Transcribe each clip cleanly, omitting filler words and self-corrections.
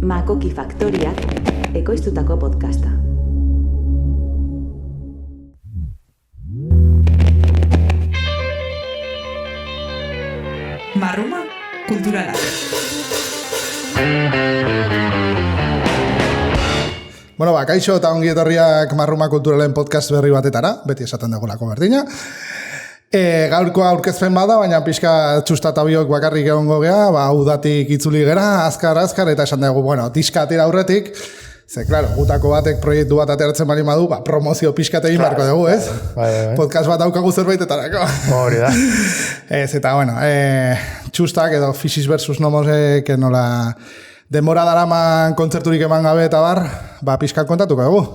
Makoki Faktoriak ekoiztutako podcasta. Marruma kulturala. Bueno, kaixo eta ongi etorriak Marruma kulturalen podcast berri batetara, beti esaten dagolako berdina. Gaurkoa aurkezpen bada, baina pixka txustatabiok bakarrik egongo gea, udatik itzuli gera, azkar, eta esan dugu, bueno, diska atera aurretik, ze, klaro, gutako batek proiektu bat ateratzen bali madu, promozio pixka egin barko dugu, ez? Bai. Podcast bat daukagu zerbaitetarako. Hori da. Ez, eta, bueno, txustak edo Fisis versus Nomosek nola denbora daraman kontzerturik eman gabe eta bar, pixka kontatuko dugu.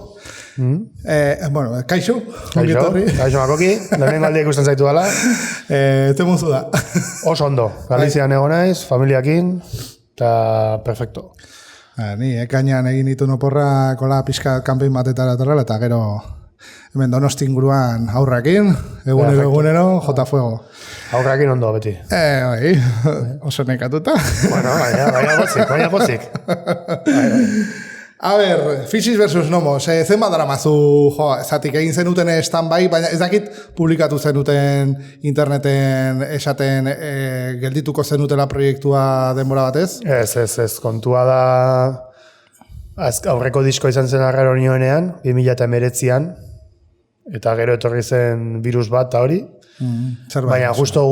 Bueno, kaixo, ongi etorri. Kaixo Makoki, lehenen aldi ikusten zaitu dela. Temuzu da. Oso ondo, Galizian egon naiz, familiakin, eta perfecto. Ni ekainan egin ditu noporra kola pixka kanpein batetara eta gero hemen Donosti inguruan aurrakin, egunero, jota fuego. Aurrakin ondo beti. Bai, oso nekatuta. Bueno, baina pozik. A ber, Fisis versus Nomos, zenbat daramazu, zatik egin zenuten stand-by, baina ez dakit publikatu zenuten interneten esaten geldituko zenutela proiektua denbora batez? Ez, kontua da aurreko disko izan zen arraro nioenean, 2019an, eta gero etorri zen virus bat eta hori, baina justo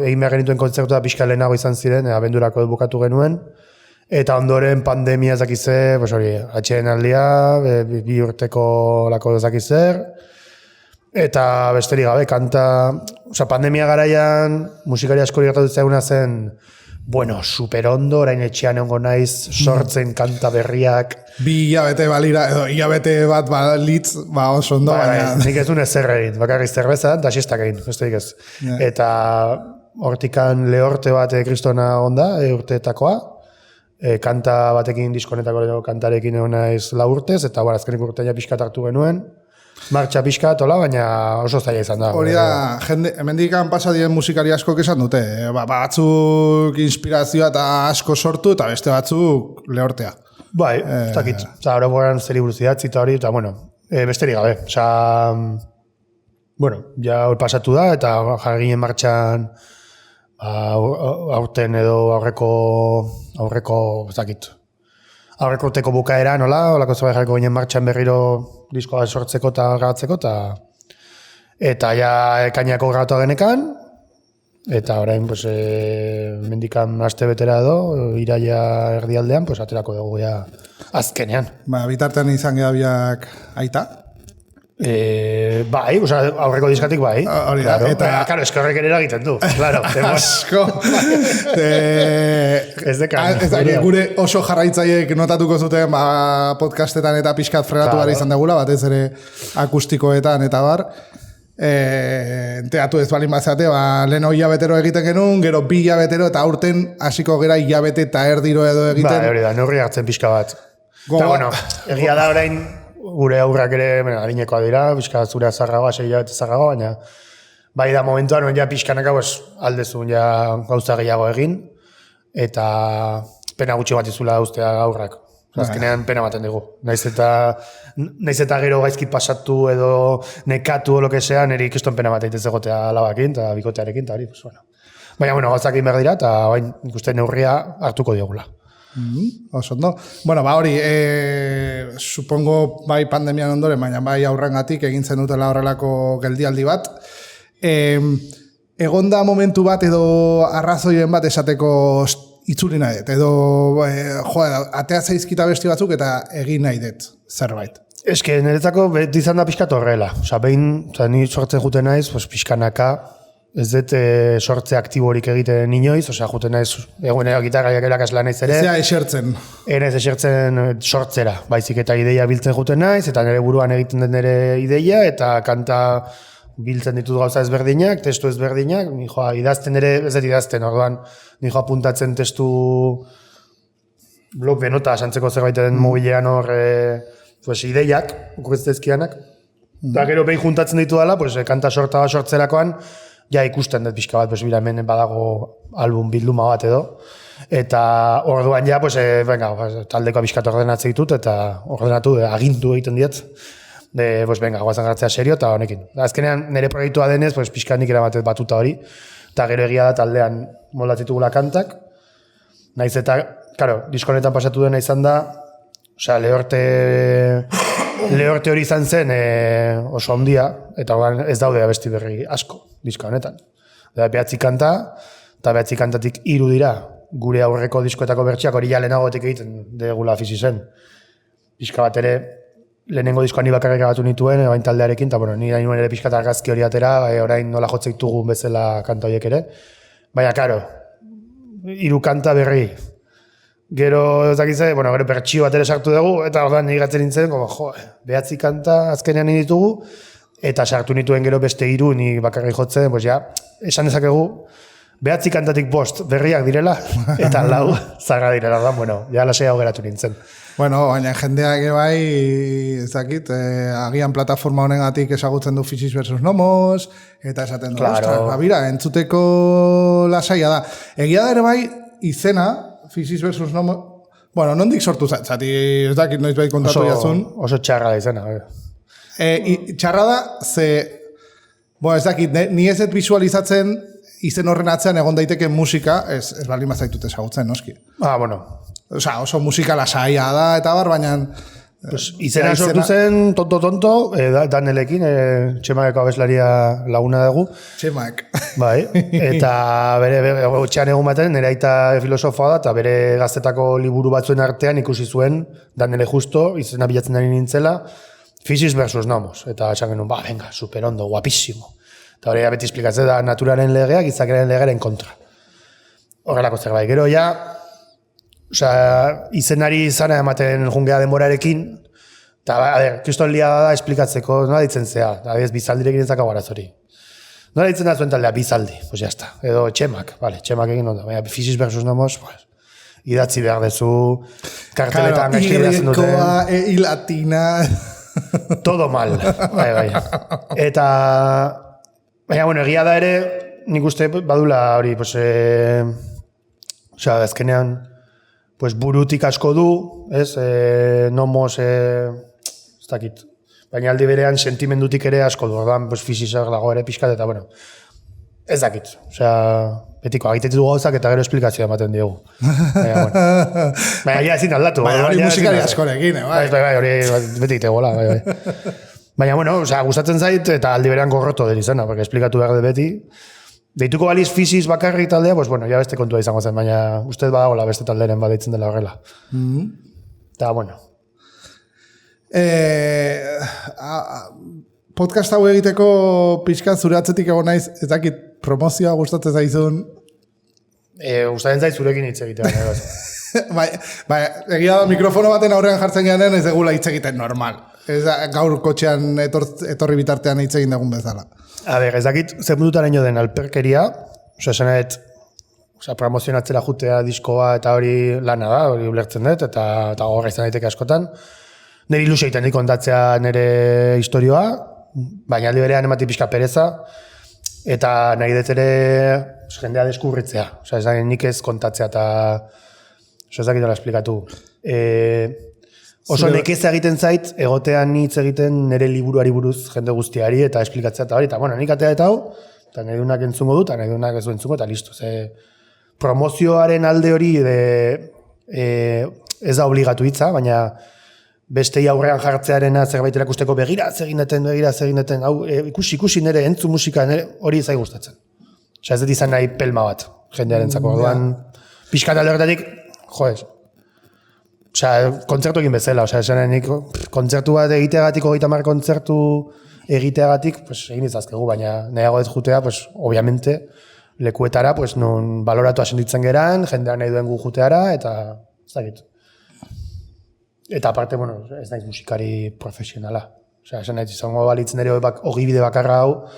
egin behar genituen kontzertua pixka lehenago izan ziren, abendurako bukatu genuen, eta ondoren pandemia ezakize, atxeen aldia, 2 urteko lako ezakizer, eta besterik gabe, pandemia garaian, musikari asko gertatu zaiguna zen, super ondo, orain etxean egongo naiz, sortzen kanta berriak. 2 hilabete balira, edo hilabete bat balitz, oso ondo, baina... Nik ez duen ezer egin, bakarrik zerbeza, da xistak egin, besterik ez. Eta hortikan lehorte bat kristona onda, urteetakoa, kanta batekin diskonetako kantarekin egon naiz 4 urtez, eta azkenik urteia pixkat hartu genuen, martxa pixkat, baina oso zaila izan da. Hori da, hemendikan pasa diren musikari askok esan dute, batzuk inspirazioa eta asko sortu, eta beste batzuk lehortea. Bai, ez dakit, eta hori boran zeri buruz idatzi eta hori, eta besterik gabe, ja hori pasatu da, eta jarri ginen martxan, aurten edo aurreko aurreko urteko bukaera, holako zerbait jarriko ginen martxan berriro diskoa sortzeko eta grabatzeko, eta ja ekainako grabatu genekan, eta orain, mendikan aste betera edo, iraia erdialdean, aterako dugu ja azkenean. Bitartean izan gehabiak aita? Bai, aurreko diskatik bai. Hori da, eta... Claro, eskerrek ere egiten du, claro. Asko. Ez dekan. Gure oso jarraitzaiek notatuko zuten podcastetan eta pixkat fregatu gara izan degula, batez ere akustikoetan eta bar. Teatu ez balin bazate, leheno hilabetero egiten genuen, gero 2 hilabetero eta aurten hasiko gera hilabete eta erdiro edo egiten. Bai, hori da, neurri hartzen pixka bat. Eta egia da orain, gure aurrak ere, harinekoa dira, pixka zure azarragoa, 6 hilabete azarragoa, baina bai da momentuan, ja pixkanaka aldezun ja gauza gehiago egin, eta pena gutxi bat izula ustea aurrak. Azkenean pena baten dugu. Naiz eta gero gaizki pasatu edo nekatu o lo que sea, niri ikiston pena bat egitez egotea alabakin, eta bikotearekin, eta hori, baina, gauzak egin behar dira, eta bain ikusten neurria hartuko diogula. Oso ondo. Bueno, hori, supongo bai pandemian ondoren, baina bai aurrengatik egin zen dutela horrelako geldialdi bat. Egonda momentu bat edo arrazoien bat esateko itzuli nahi dut, edo atea zaizkita besti batzuk eta egin nahi dut zerbait. Eske, niretzako beti izan da pixkat horrela. Ni sortzen juten naiz, pixkanaka, ez dut sortze aktiborik egiten inoiz, juten naiz, egunero gitarraiak erakasla naiz ere. Ezea esertzen. Ez esertzen sortzera, baizik eta ideia biltzen juten naiz, eta nire buruan egiten den nire ideia, eta kanta biltzen ditut gauza ezberdinak, testu ezberdinak, idazten ere, ez dut idazten, orduan, apuntatzen testu blog de nota, santzeko zerbaiten mobilean hor, ideiak, okurretzezkianak, eta gero behin juntatzen ditu dela, kanta sortzerakoan, ja ikusten dut pixka bat, pues, bira, hemen badago album bilduma bat edo, eta orduan ja, pues, taldeko pixkat ordenatze ditut, eta ordenatu, agindu egiten diet, pues, guazen gartzea serio, eta honekin. Azkenean, nire proiektua denez, pues, pixkat nik erabatet batuta hori, eta gero egia da taldean moldatzitugula kantak, naiz eta, karo, diskonetan pasatu dena izan da, osea, lehorte hori izan zen oso ondia, eta ez daude abesti berri asko, diska honetan. Behatzi kanta, eta behatzi kantatik 3 dira, gure aurreko diskoetako bertxiak hori ja lehenagoetik egiten degula Fisi zen. Diska bat ere, lehenengo diskoan ni bakarrik grabatu nituen, bain taldearekin, eta bueno, ni nahi nuen ere pixkat argazki hori atera, orain nola jotzeik dugun bezala kanta horiek ere. Baina, karo, 3 kanta berri. Gero, gero bertxio bat ere sartu dugu, eta ordan nire gatzen nintzen, behatzi kanta azkenean ditugu, eta sartu nituen gero beste 3 ni bakarrik jotzen, pues ja, esan dezakegu, behatzi kantatik 5 berriak direla, eta 4 zarra direla, bueno, ja lasai hau geratu nintzen. Bueno, baina jendeak bai, ezakit, agian plataforma honengatik ezagutzen du Fisis versus Nomos, eta esaten du, claro. Bira, entzuteko lasaia da. Egia da ere bai, izena, Fisis versus Nomos, bueno, nondik sortu zati, ez dakit noiz bai kontatu jazun. Oso txarra da izena. Txarra da, bueno, ez dakit, ni ez et visualizatzen izen horren atzean egon daiteke musika, ez baldin bazaitut ezagutzen, noski. Bueno. Osa, oso musika lasaia da, eta baina... Pues, izena sortu zen, tonto, Danelekin, Txemakeko abeslaria laguna dugu. Txemak. Bai, eta bere txean egun baten, nire aita filosofoa da, eta bere gaztetako liburu batzuen artean ikusi zuen, Danele justo, izena bilatzen ari nintzela, Fisis versus Nomos. Eta esan genuen, venga, super ondo, guapísimo. Eta hori beti esplikatzen da naturaren legeak, izakeren legearen kontra. Horrelako zerbait. Gero ja, izenari izana ematen jungea denborarekin, eta, kriston liada da esplikatzeko, nola ditzen zea, bizaldirekin entzako garazori. Nola ditzen da zuen taldea, bizaldi, pues jazta. Edo Txemak, Txemak egin ondo, baina Fisis versus Nomos, pues, idatzi behar dezu, karteletan gaizki idazten duten. Irrikoa, latina... Todo mal, bai. Eta, baina, bueno, egia da ere, nik uste badula hori, pues, azkenean, pues burutik asko du, ez, Nomos, ez dakit, baina aldi berean sentimendutik ere asko du, ordan, pues Fisisak dago ere pixkat, eta bueno, ez dakit, betiko, agitetu du gauzak eta gero esplikazioa ematen diogu. Baina, ja ezin aldatu. Baina, hori musikari askorekin, bai. Bai, hori beti itegola, bai. Baina, bueno, gustatzen zait, eta aldi berean gorroto dut izena, porque esplikatu behar dut beti. Deituko baliz Fisis bakarrik taldea, pues bueno, ja beste kontua izango zen, baina ustez badagoela beste talderen badeitzen dela horrela. Eta, bueno. Podcast hau egiteko pixka zure atzetik egon naiz, ez dakit promozioa gustatzen zaizun. Gustatzen zait zurekin hitz egitea. Bai, egia da mikrofono baten aurrean jartzen geanen ez degula hitz egiten normal. Ez da, gaur kotxean etorri bitartean hitz egin dugun bezala. Ez dakit, zer mundutan eno den alperkeria, esanet, promozionatzera jutea diskoa eta hori lana da, hori ulertzen dut, eta gorra izan daiteke askotan. Nire ilusio egiten dik kontatzea nire historioa, baina aldi berean emati pixka pereza, eta nahi dut ere jendea deskurritzea. Ez da, nik ez kontatzea eta ez dakit nola esplikatu. Oso nekez egiten zait, egotean hitz egiten nire liburuari buruz jende guztiari eta esplikatzea eta hori. Eta, bueno, nik atea eta hau, eta nahi dunak entzungo du, eta nahi dunak ez du entzungo, eta listo. Promozioaren alde hori ez da obligatu hitza, baina bestei aurrean jartzearena zerbait erakusteko begira, zegineten, hau, ikusi nire entzu musika, hori zai gustatzen. Ez dut izan nahi pelma bat, jendearen zako. Piskat alde horretatik, kontzertu egin bezala, nik kontzertu bat egiteagatik, 30 kontzertu egiteagatik, egin izazkegu, baina nahiago ez jutea, obviamente, lekuetara, non baloratu asenditzen geran, jendean nahi duen gu juteara, eta ez dakit. Eta aparte, ez naiz musikari profesionala. Esan nahi izango balitzen ere ogibide bakarra hau,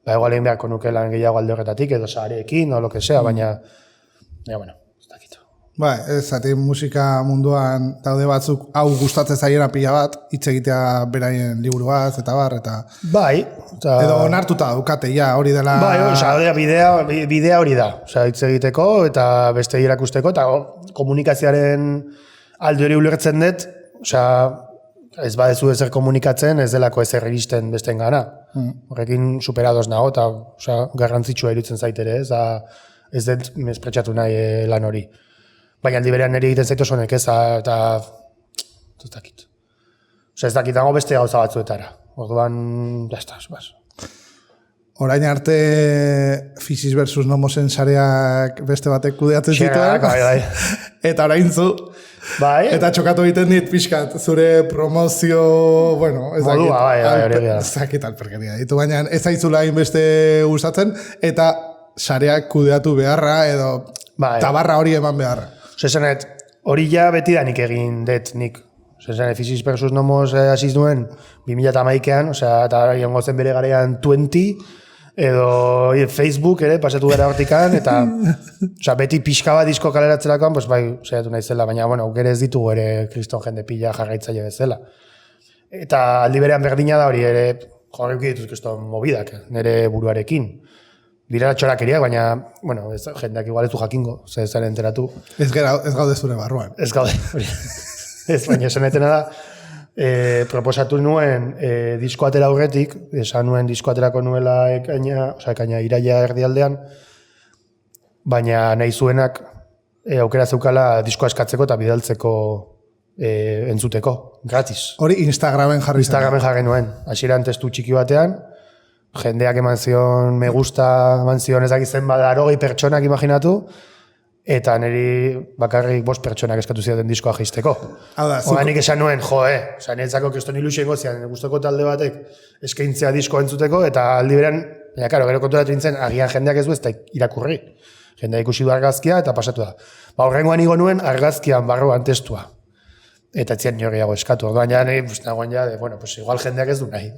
egoa lehen beharko nuke lan gehiago alde horretatik, edo sareekin, o lo que sea, baina, ez dakit. Bai, ez, zati musika munduan daude batzuk hau gustatzen zaiena pila bat, hitz egitea beraien liburuaz, eta bar, eta... Bai. Edo onartuta dukate, ja, hori dela... Bai, bidea hori da. Hitz egiteko, eta beste irakusteko, eta komunikazioaren alde hori ulertzen dut, ez badezu ezer komunikatzen, ez delako ezer iristen besten gana. Horrekin superados nago, eta garrantzitsua irutzen zaitere, ez dut mespretxatu nahi lan hori. Baina aldi berean nire egiten zaitu sonek ez, eta ez dakit. Ez dakit dago beste gauza batzuetara. Orduan, jazta, bas. Orain arte Fisis versus Nomosen sareak beste batek kudeatzen zituen. Bai. Eta orain zu. Bai. Eta txokatu egiten dit pixkat, zure promozio, bueno, ez dakit. Modua, bai. Ez dakit alperkeria ditu, baina ez zaizula hainbeste gustatzen, eta sareak kudeatu beharra, edo tabarra hori eman beharra. Zesanet, hori ja beti da nik egin dut nik. Zesanet, Fisis versus Nomos hasiz nuen 2011an, eta jongo zen bere garean 20, edo Facebook ere, pasatu gara hortikan, eta beti pixka bat disko kaleratzerakoan, bai, saiatu nahi zela, baina, bueno, gere ez ditugu ere kriston jende pila jarraitzaile bezala. Eta aldi berean berdina da hori ere, jorreuki dituz kriston mobidak, nire buruarekin. Dira txorakeriak, baina, bueno, jendeak igual ez du jakingo, zaren enteratu. Ez gaude zure barruan. Ez gaude, hori. Ez, baina esan etena da, proposatu nuen disko atera aurretik, esan nuen disko aterako nuela ekaina iraia erdialdean, baina nahi zuenak aukera zeukala diskoa eskatzeko eta bidaltzeko entzuteko, gratis. Hori Instagramen jarri nuen, hasieran testu txiki batean, jendeak eman zion, me gusta, eman zion ezakitzen bada 80 pertsonak imaginatu, eta niri bakarrik 5 pertsonak eskatu zidaten diskoa jaisteko. Horanik esan nuen, niretzako kriston ilusioengo zian, gustoko talde batek eskaintzea diskoa entzuteko, eta aldi beran, gero konturatu nintzen, agian jendeak ez du ez da irakurri. Jendea ikusi du argazkia eta pasatu da. Horrengoan igo nuen argazkian barruan testua. Eta etzien gehiago eskatu. Orduan nagoen igual jendeak ez du nahi.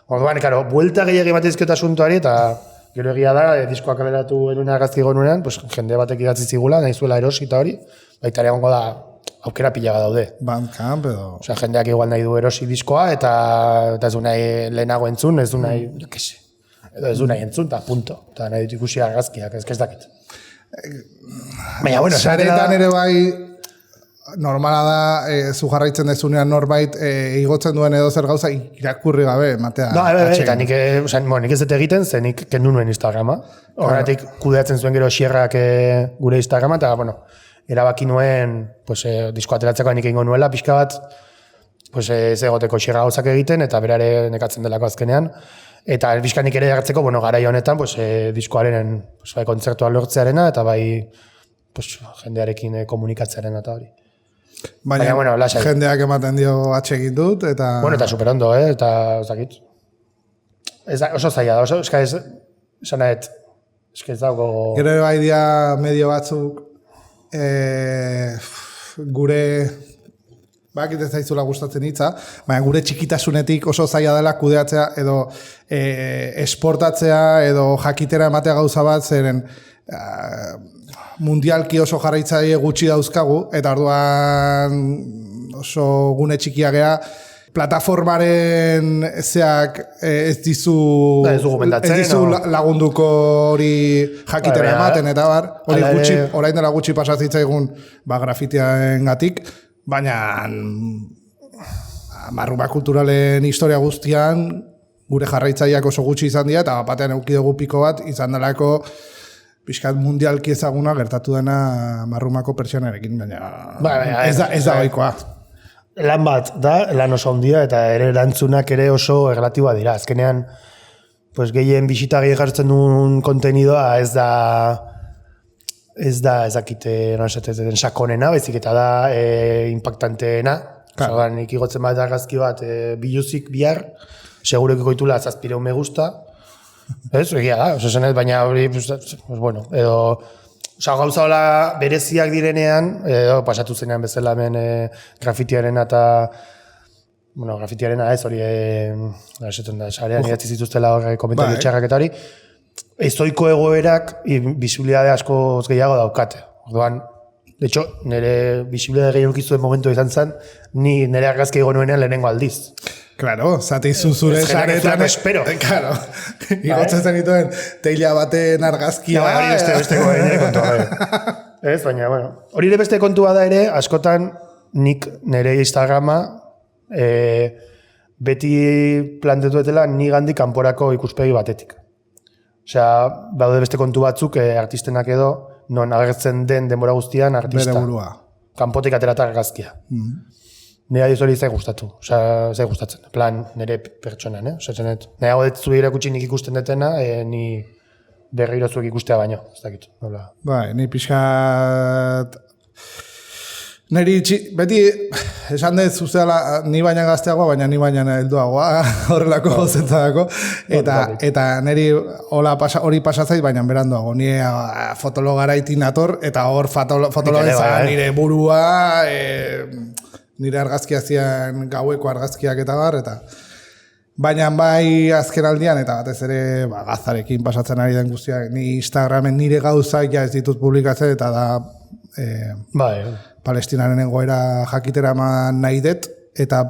Orduan, buelta gehiagi batezketa asuntoari, eta gero egia da, diskoak kaleratu enuen argazki gonunean, jende batek idatzi zigula, nahi zuela erosi eta hori, baita ere egongo da, aukera pila bat daude. Bandcamp edo... Jendeak igual nahi du erosi diskoa, eta ez du nahi lehenago entzun, ez du nahi, edo ez du nahi entzun, eta punto. Eta nahi dut ikusi argazkiak, ez dakit. Baina, bueno, saretan ere bai... Normala da, zu jarraitzen dezunean norbait igotzen duen edo zer gauza irakurri gabe, matea. Eta nik ez dut egiten, ze nik kendu nuen Instagrama. Horretik kudeatzen zuen gero xierrak gure Instagrama, eta, erabaki nuen disko ateratzeko nik egingo nuela, pixka bat, ez egoteko xierra gauzak egiten, eta berare nekatzen delako azkenean. Eta pixka nik ere hartzeko, garai honetan, diskoaren kontzertua lortzearena, eta bai jendearekin komunikatzearena eta hori. Baina, jendeak ematen dio atxegin dut, eta... Eta superondo, eta ez dakit. Oso zaila da, esan nahet, ez dago... Gero bai dia medio batzuk, gure... Bakit ez zaizula gustatzen hitza, baina gure txikitasunetik oso zaila dela kudeatzea, edo esportatzea, edo jakitera ematea gauza bat, zeren... mundialki oso jarraitzaile gutxi dauzkagu, eta orduan oso gune txikia gea, plataformaren zeak ez dizu lagunduko hori jakitera ematen, eta hori gutxi, orain dela gutxi pasazitzaigun grafitiaen gatik, baina marruma kulturalen historia guztian gure jarraitzaileak oso gutxi izan dira, eta batean eduki dugu piko bat izan delako pixkat mundialki ezaguna gertatu dena marrumako pertsonarekin, baina ez da goikoa. Lan bat da, lan oso ondia, eta ere erantzunak ere oso relatiboa dira. Azkenean, gehien bisita gehi jartzen duen kontenidoa ez dakite den sakonena, baizik eta da impactanteena. Zoran, nik igotzen bat argazki bat biluzik bihar, segurek ikoitula 700 me gusta, ez, egia da, baina hori, edo, gauza hola bereziak direnean, edo pasatu zenean bezala hemen grafitiaren eta, grafitiaren ez hori, sarean idatzi zituztela hori komentario txarrak eta hori, ezoiko egoerak, bisibilidade asko gehiago daukate. Orduan, De hecho, nire bisibilidade gehien ukizuen momentu izan zen, ni nire argazki ego nuenean lehenengo aldiz. Claro, zati zuzure saretan. Espero. Claro, igotzen zenituen teila baten argazkia. Hori besteko nire kontua. Ez, baina, bueno. Hori ere beste kontua da ere, askotan nik nire Instagrama beti plantetuetela ni gandik kanporako ikuspegi batetik. Osea, daude beste kontu batzuk artistenak edo, non agertzen den denbora guztian artista. Bere burua. Kanpotik aterata argazkia. Nire adiz hori zai gustatu. Osea, zai gustatzen. Plan, nire pertsonan, Osea, zenet. Nahiago dut zubi irakutsi nik ikusten detena, ni berriro zuek ikustea baino. Ez dakit, nola. Bai, ni pixkat... Neri beti esan dut zuzela ni baina gazteagoa, baina ni baina helduagoa horrelako gozentzadako. Eta neri hori pasatzait, baina beranduago. Ni fotologaraitin nator, eta hor fotologaitza nire burua, nire argazkia zian gaueko argazkiak eta bar, eta baina bai azken aldian, eta batez ere gazarekin pasatzen ari den guztiak, ni Instagramen nire gauzak ja ez ditut publikatzen, eta da Palestinaren egoera jakitera eman nahi dut, eta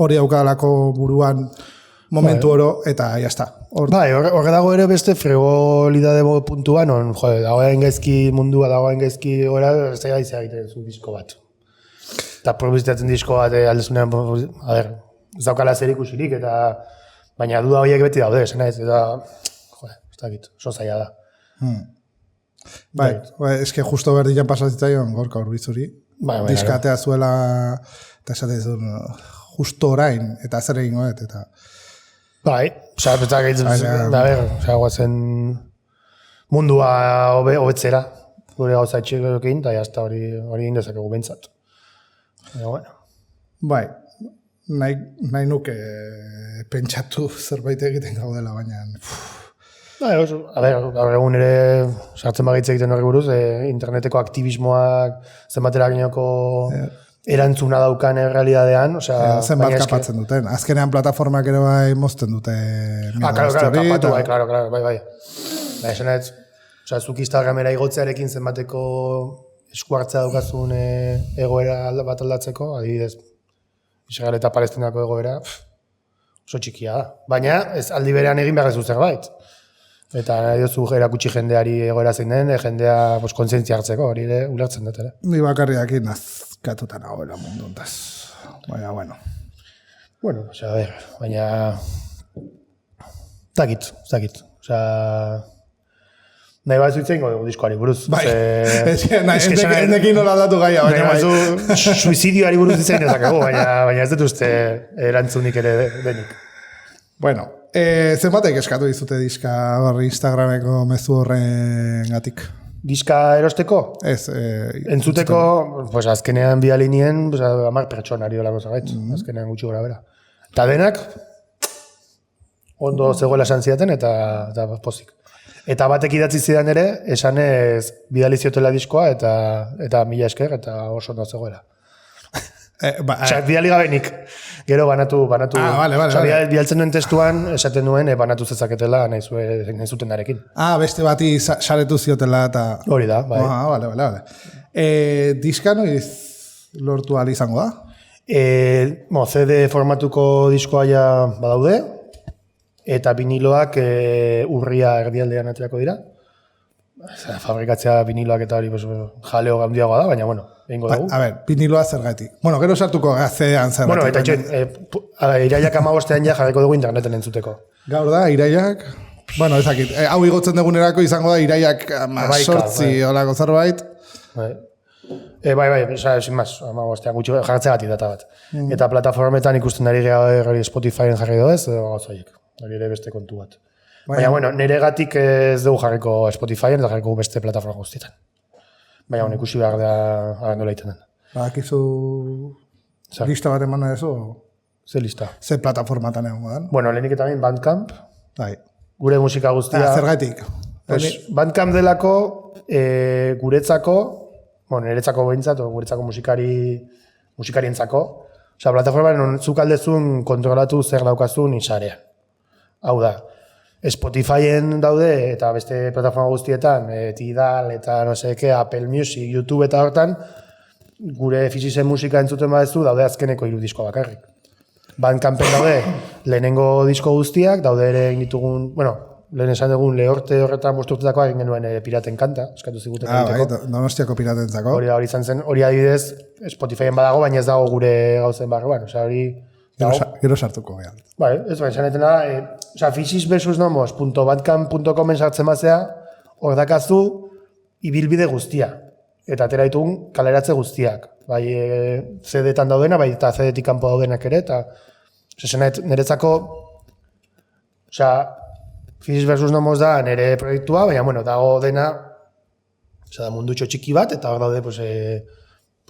hori daukadalako buruan momentu oro, eta jazta. Horre dago ere beste frigolidade puntuan, dagoen gaizki mundua, dagoen gaizki gora, ez da gaizia egiten zu disko bat. Eta probizitatzen disko bat aldezunean, ez daukala zer ikusirik, eta baina duda horiek beti daude, esan ez ez dakit, oso zaila da. Bai, eske justo berdian pasazitzaion gorka urbizuri. Diskatea zuela, eta esatez dut, justo orain, eta zer egingo dut, eta... Bai, oza, petzak egiten, guazen mundua hobetzera, gure gauza etxekoekin, eta jazta hori indezakegu bentsat. Bai, nahi nuke pentsatu zerbait egiten gaudela, baina... Gaur egun ere sartzen bagitze egiten horri buruz, interneteko aktivismoak zenbateraginoko erantzuna daukan errealidadean. Zenbat kapatzen duten. Azkenean plataformak ere bai mozten dute. Claro, bai. Esan ez, zuk Instagramera igotzearekin zenbateko eskuartzea daukazun egoera bat aldatzeko, adibidez, Israel eta Palestinako egoera, oso txikia da. Baina, ez aldi berean egin behar ez zerbait. Eta jozu erakutsi jendeari egoera zein den, jendea kontzientzia hartzeko, hori ere ulertzen dut, ere. Ni bakarriakin nazkatuta nagoela mundu ontaz. Baina, bueno. Bueno, baina... Zakit. Nahi bat zuitzen godu diskoari buruz. Bai, endekin nola aldatu gaia, baina suizidioari buruz izan dezakegu, baina ez dut uste erantzunik ere denik. Bueno, zenbatek eskatu dizute diska Instagrameko mezu horren gatik? Diska erosteko? Ez. Entzuteko, azkenean bialinien, 10 pertsonari olako zagait, azkenean gutxi gora bera. Eta denak, ondo zegoela esan zidaten, eta pozik. Eta batek idatzi zidan ere, esan ez bidali ziotela diskoa, eta 1000 esker, eta oso ondo zegoela. Bidali gabenik, gero banatu. Vale. Bialtzen duen testuan, esaten duen, banatu zezaketela nahi zutenarekin. Beste bati saretu ziotela eta... Hori da, bai. Vale. Diska noiz lortu ahal izango da? CD formatuko diskoa ja badaude, eta viniloak urria erdialdean aterako dira. Fabrikatzea viniloak eta hori jaleo handiagoa da, baina, bueno, egingo dugu. A ber, viniloa zergatik. Bueno, gero sartuko gaztean zergatik. Bueno, eta iraiak 15 ja jarriko dugu interneten entzuteko. Gaur da, iraiak... Bueno, ezakit, hau igotzen degunerako izango da, iraiak 8 olako zerbait. Bai, sin más, 15 gutxi jartzea gati data bat. Eta plataformetan ikusten ari gara Spotifyen jarri doez, edo gauzoiek. Hori ere beste kontu bat. Baina, bueno, nire gatik ez dugu jarriko Spotifyen, eta jarriko beste plataforma guztietan. Baina, ikusi behar da agendola iten den. Akizu lista bat eman ezo? Ze lista? Ze plataformatan egon godan? Bueno, lehenik eta Bandcamp. Bai. Gure musika guztia. Zergatik? Bandcamp delako guretzako, bueno, niretzako behintzat, guretzako musikarientzako. Osea, plataforma non zuk aldezun kontrolatu zer daukazun isarean. Hau da, Spotifyen daude eta beste plataforma guztietan, Tidal eta no seke, Apple Music, YouTube eta hortan, gure Fisisen musika entzuten badezu, daude azkeneko 3 disko bakarrik. Bandcampen daude lehenengo disko guztiak, daude ere egin ditugun, bueno, lehen esan dugun lehorte horretan bosturtetakoa egin genuen piraten kanta, eskatu ziguten egiteko. Bai, Donostiako piratentzako. Hori izan zen, hori adibidez Spotifyen badago, baina ez dago gure gauzen barruan, osea hori... Gero sartuko gehan. Bai, ez bai, esan etena, Fisis versus nomos.bandcamp.comen sartzen bazea, hor dakazu ibilbide guztia. Eta atera ditugun kaleratze guztiak. Bai, CD-tan daudena, bai, eta CD-tik kanpo daudenak ere, eta niretzako, Fisis versus nomos da nire proiektua, baina, bueno, dago dena, da mundutxo txiki bat, eta hor daude,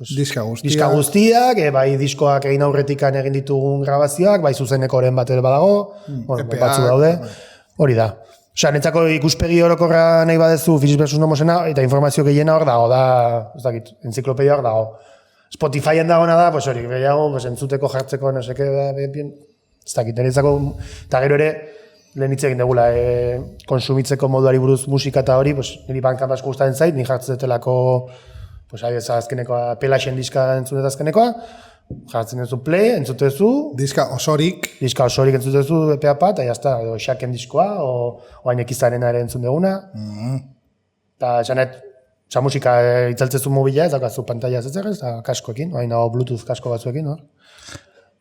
diska guztiak, bai diskoak egin aurretikan egin ditugun grabazioak, bai zuzenekoren bat ere badago, batzu daude, hori da. Netzako ikuspegi orokorra nahi badezu Fisis versus nomosena, eta informazio gehiena hor dago, ez dakit, enziklopedia hor dago. Spotifyen dagoena da, hori, gehiago, entzuteko jartzeko, no seke, ez dakit, niretzako, eta gero ere, lehen hitz egin degula, konsumitzeko moduari buruz musika eta hori, niri Bandcamp asko gustatzen zait, ni jartzen detelako, azkenekoa, Pelaxen diska entzutet azkenekoa, jartzen duzu play, entzutezu. Diska osorik entzutezu EPA bat, eta jazta, edo Xaken diskoa, o Ainekizarena ere entzun deguna. Eta janet, musika itzaltzezu mobila, ez dakazu pantalla ez eta kaskoekin, hain Bluetooth kasko batzuekin, hor.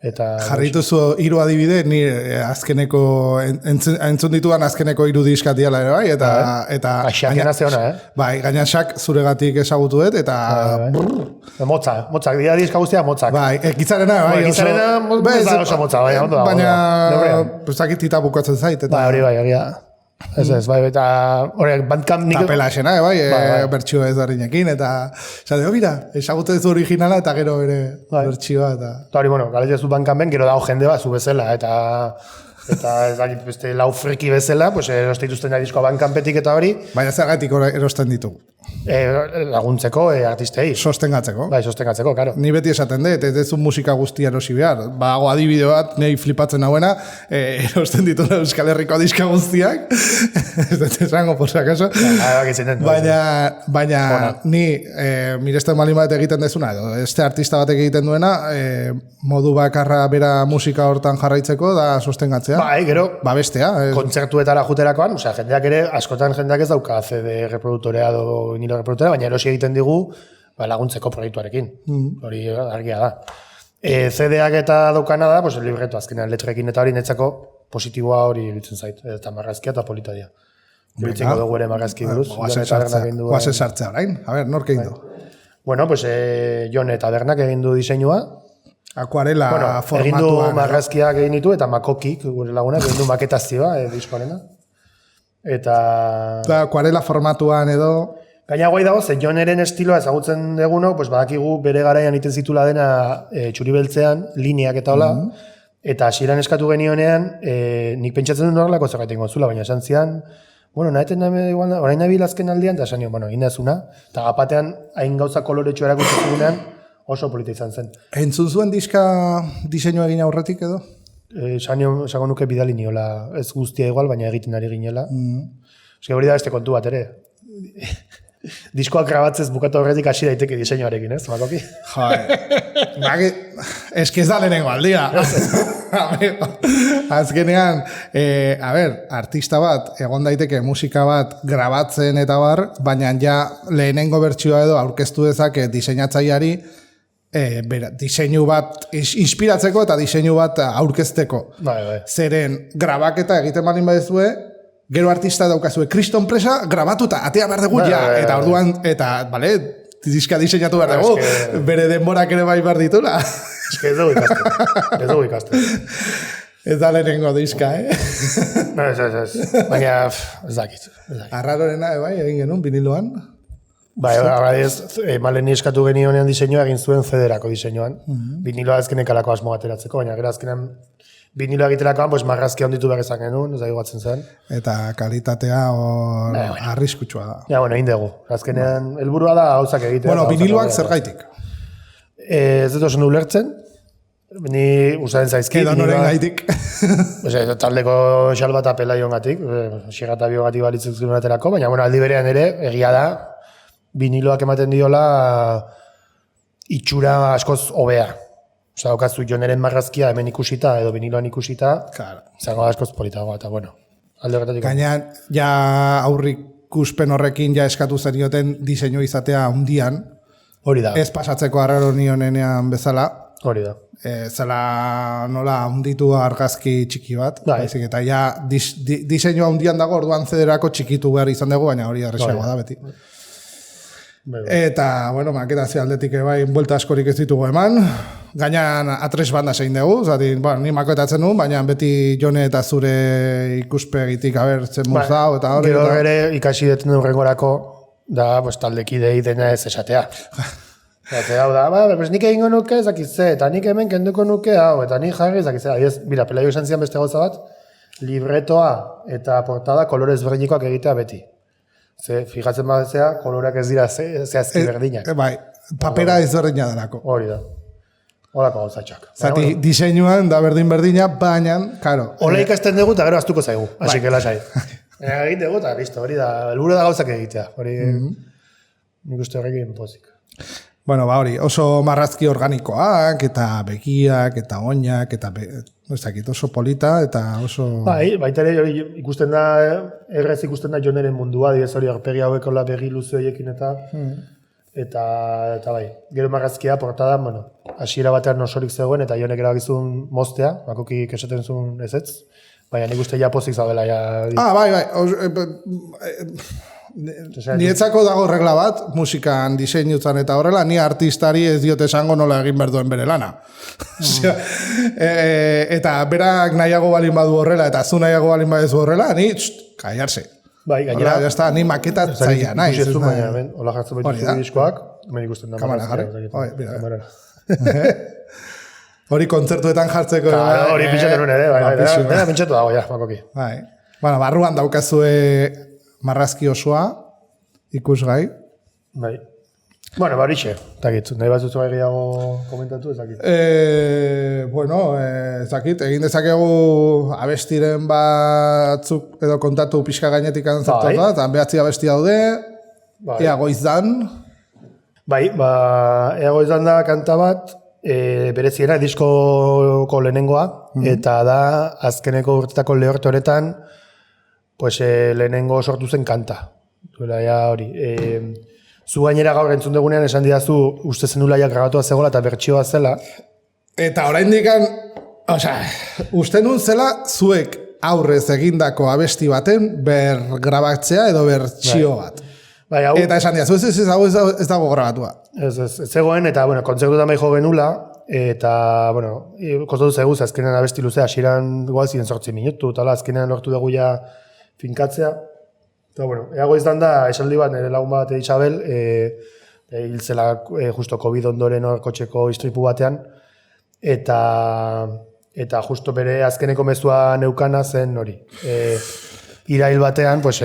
Jarrituzu 3 adibide, ni azkeneko, entzun dituan azkeneko 3 diska diala ere bai, eta Xakena zeona, Bai, gaina Xak zuregatik ezagutu dut, eta... Motzak, dira diska guztia motzak. Bai, Gizarena, bai, oso motza, bai, ondo da. Baina, zakitita bukatzen zait, eta... Bai, hori bai, egia. Ez, bai, eta horiek Bandcamp nik... Eta Pelaxena, bai, bertxio ez darrinekin, eta... Zade, mira, ezagutu ez originala, eta gero ere bertxioa, eta... Eta hori, bueno, galetezu Bandcampen, gero dago jende bat, zu bezala, eta ez dakit, beste lau friki bezala, eroste dituzten diskoa Bandcampetik eta hori... Baina zergatik erosten ditu? Laguntzeko artistei. Sostengatzeko. Bai, sostengatzeko, karo. Ni beti esaten dut, ez du musika guztia erosi behar. Badago adibide bat, nahi flipatzen hauena, erosten ditu Euskal Herriko diska guztiak. Ez dut esango, por si acaso. Baina ni miresten malin bat egiten dezuna, edo este artista batek egiten duena, modu bakarra bera musika hortan jarraitzeko, da sostengatzea. Bai, gero, bestea. Kontzertuetara juterakoan, jendeak ere, askotan jendeak ez dauka CD reproductorea edo vinilo reproductorea, baina erosi egiten digu laguntzeko proiektuarekin. Hori argia da. CD-ak eta daukana da, libreto azkenean letrekin eta hori netzako positiboa hori iruditzen zait. Eta marrazkia eta polita dira. Iruditzeko dugu ere marrazki buruz. Guazen sartzea orain. A ber, nork egin du? Bueno, Jon eta Bernak egin du diseinua. Akuarela formatuan. Egin du marrazkiak egin ditu eta Makokik, gure lagunak, egin du maketazioa diskoarena. Eta... Akuarela formatuan edo... Gaina guai dago, Joneren estiloa ezagutzen degunok, badakigu bere garaian iten zitula dena txuri beltzean, lineak eta hola, eta hasieran eskatu genionean, nik pentsatzen duen horrelako zerbait egingo zula, baina esan zian, bueno, naheten orain nabil azken aldian, eta esan nion, bueno, inazuna, eta gapatean hain gauza koloretxo erakutzen zugunean, oso polita izan zen. Entzun zuen diska diseinu egin aurretik edo? Esango nuke bidali niola, ez guztia igual, baina egiten ari ginela. Eske hori da beste kontu bat ere. Diskoak grabatzez bukatu horretik hasi daiteke diseinuarekin, ez, Makoki? Eski ez da lehenengo aldia. Azkenean, artista bat, egon daiteke musika bat grabatzen eta bar, baina ja lehenengo bertsioa edo aurkeztu dezake diseinatzaileari diseinu bat inspiratzeko eta diseinu bat aurkezteko. Zeren grabaketa egiten balin badezue, gero artista daukazue, kriston presa, grabatuta, atea behar dugu, eta orduan, eta, bale, diska diseinatu behar dugu, bere denborak ere bai behar ditula. Ez que ez dugu ikaste. Ez da lehenengo diska, Ez. Baina, ez dakit. Arrarorena, bai, egin genuen, viniloan. Bai, maleni eskatu genionean diseinua egin zuen federako diseinuan. Viniloa ezkenek alako asmo bateratzeko, baina gero azkenean vinilo egiterakoan, marrazkia onditu behar ezan genuen, ez da iguatzen zen. Eta kalitatea arriskutsua da. Ja, bueno, indegu. Azkenean, helburua da gauzak egitea. Bueno, viniloak zer gaitik? Ez dut oso ulertzen. Ni usatzen zaizkit. Edo noren gaitik. Taldeko xalba eta pelaion gatik, xiga eta bio gatik balitzuk aterako, baina bueno, aldi berean ere, egia da, viniloak ematen diola itxura askoz hobea. Osa, okazu joneren marrazkia hemen ikusita, edo viniloan ikusita, zango askoz politagoa, eta bueno, alde horretatik. Gaina, ja aurrikuspen horrekin ja eskatu zenioten diseinu izatea hundian, hori da. Ez pasatzeko arraro nionenean bezala, hori da. Zela nola hunditu argazki txiki bat, baizik, eta ja diseinua hundian dago, orduan zederako txikitu behar izan dugu, baina hori arresagoa da beti. Eta, bueno, maketazio aldetik bai, buelta askorik ez ditugu eman, gainan A3 banda zein dugu, zati, bueno, ni maketatzen du, baina beti Jone eta zure ikuspegitik abertzen muzau, eta hori. Gero ere ikasi deten urrengorako, da, pues, taldekidei dena ez esatea. Eta hau da, pues nik egingo nuke ezakitze, eta nik hemen kenduko nuke hau, eta nik jarri ezakitze. Mira, Pelaio esan zian beste gauza bat, libretoa eta portada kolorez berdinikoak egitea beti. Ze, fijatzen badezea, koloreak ez dira zehazki berdinak. Bai, papera ez berdina denako. Hori da. Horako gauzatxak. Zati, diseinuan da berdina, baina, karo. Hola ikasten dugu eta gero aztuko zaigu, hasi que lasai. Egin dugu eta listo, hori da, helburu da gauzak egitea. Hori, nik uste horrekin pozik. Bueno, ba hori, oso marrazki organikoak, eta begiak, eta oinak, eta oso polita, eta oso... Baita ere ikusten da, errez ikusten da joneren mundua, dibez hori arpegi hauekola begi luze horiekin eta bai, gero marrazkia portada, bueno, hasiera batean osorik zegoen, eta jonek erabakizun moztea, bakokik esaten zuen ezetz, baina nik uste ja pozik zaudela. Bai. Nietzako dago regla bat, musikan diseinutzen eta horrela, ni artistari ez diote esango nola egin berduen bere lana. Eta berak nahiago balin badu horrela, eta zu nahiago balin badezu horrela, ni kaiarse. Bai, gainera. Ya está, ni maketatzaia naiz. Hola jartzen baitu diskoak, hemen ikusten da. Kamara jarri. Hori kontzertuetan jartzeko. Hori pintxatu nuen ere, bai. Pintxatu dago, ja, bakoki. Bueno, barruan daukazue marrazki osoa, ikusgai. Bai. Bueno, barixe, takit, nahi bat zuzu gehiago komentatu, ezakit. Bueno, ezakit, egin dezakegu abestiren batzuk edo kontatu pixka gainetik antzertu eta behatzi abesti daude, ea goizdan. Bai, ea goizdan da kanta bat, bereziena diskoko lehenengoa, eta da azkeneko urtetako lehortoretan, pues lehenengo sortu zen kanta. Duela ja hori. Zu gainera gaur entzun dugunean esan didazu uste zenulaiak grabatua zegoela eta bertsioa zela. Eta oraindikan, uste nun zela zuek aurrez egindako abesti baten grabatzea edo bertsio bat. Eta esan didazu, ez dago grabatua. Ez zegoen, eta bueno, kontzertuetan bai jo genula, eta, bueno, kostatu zaigu, azkenean abesti luzea, hasieran igual ziren 8 minutu, eta azkenean lortu dugu ja finkatzea. Eta, bueno, eago izan da, esaldi bat, nire lagun bat Isabel, hiltzela justo COVID ondoren kotxeko istripu batean, eta justo bere azkeneko mezua neukana zen hori. Irail batean, pues,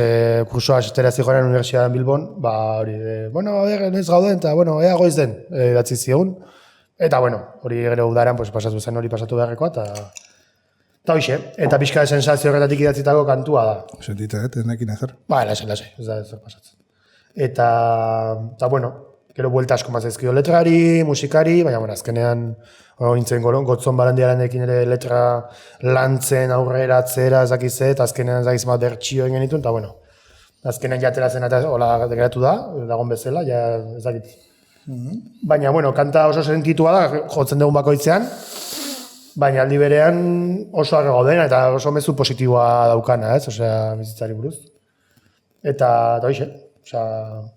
kursoa asistera zijoaren Unibertsitatean Bilbon, hori, bueno, ez gauden, eta, bueno, ea goiz den, datzi zigun. Eta, bueno, hori gero udaran, pues, pasatu zen hori pasatu beharrekoa, eta hoxe, eta pixka de sensazio horretatik idatzitako kantua da. Sentitzen, ez nekin ezer. Lasai, ez da ezer pasatzen. Eta, bueno, gero buelta asko mazaizkio letrari, musikari, baina, bueno, azkenean, nintzen gotzon barandiarenekin ere letra lantzen aurrera atzera ezakize, eta azkenean ezakiz bat bertxio egin genituen, eta bueno, azkenean jatera zen eta hola geratu da, dagoen bezala, ja ezakit. Baina, bueno, kanta oso sentitua da, jotzen dugun bakoitzean, baina aldi berean oso arrego dena eta oso mezu positiboa daukana, ez? Osea, bizitzari buruz. Eta hoxe,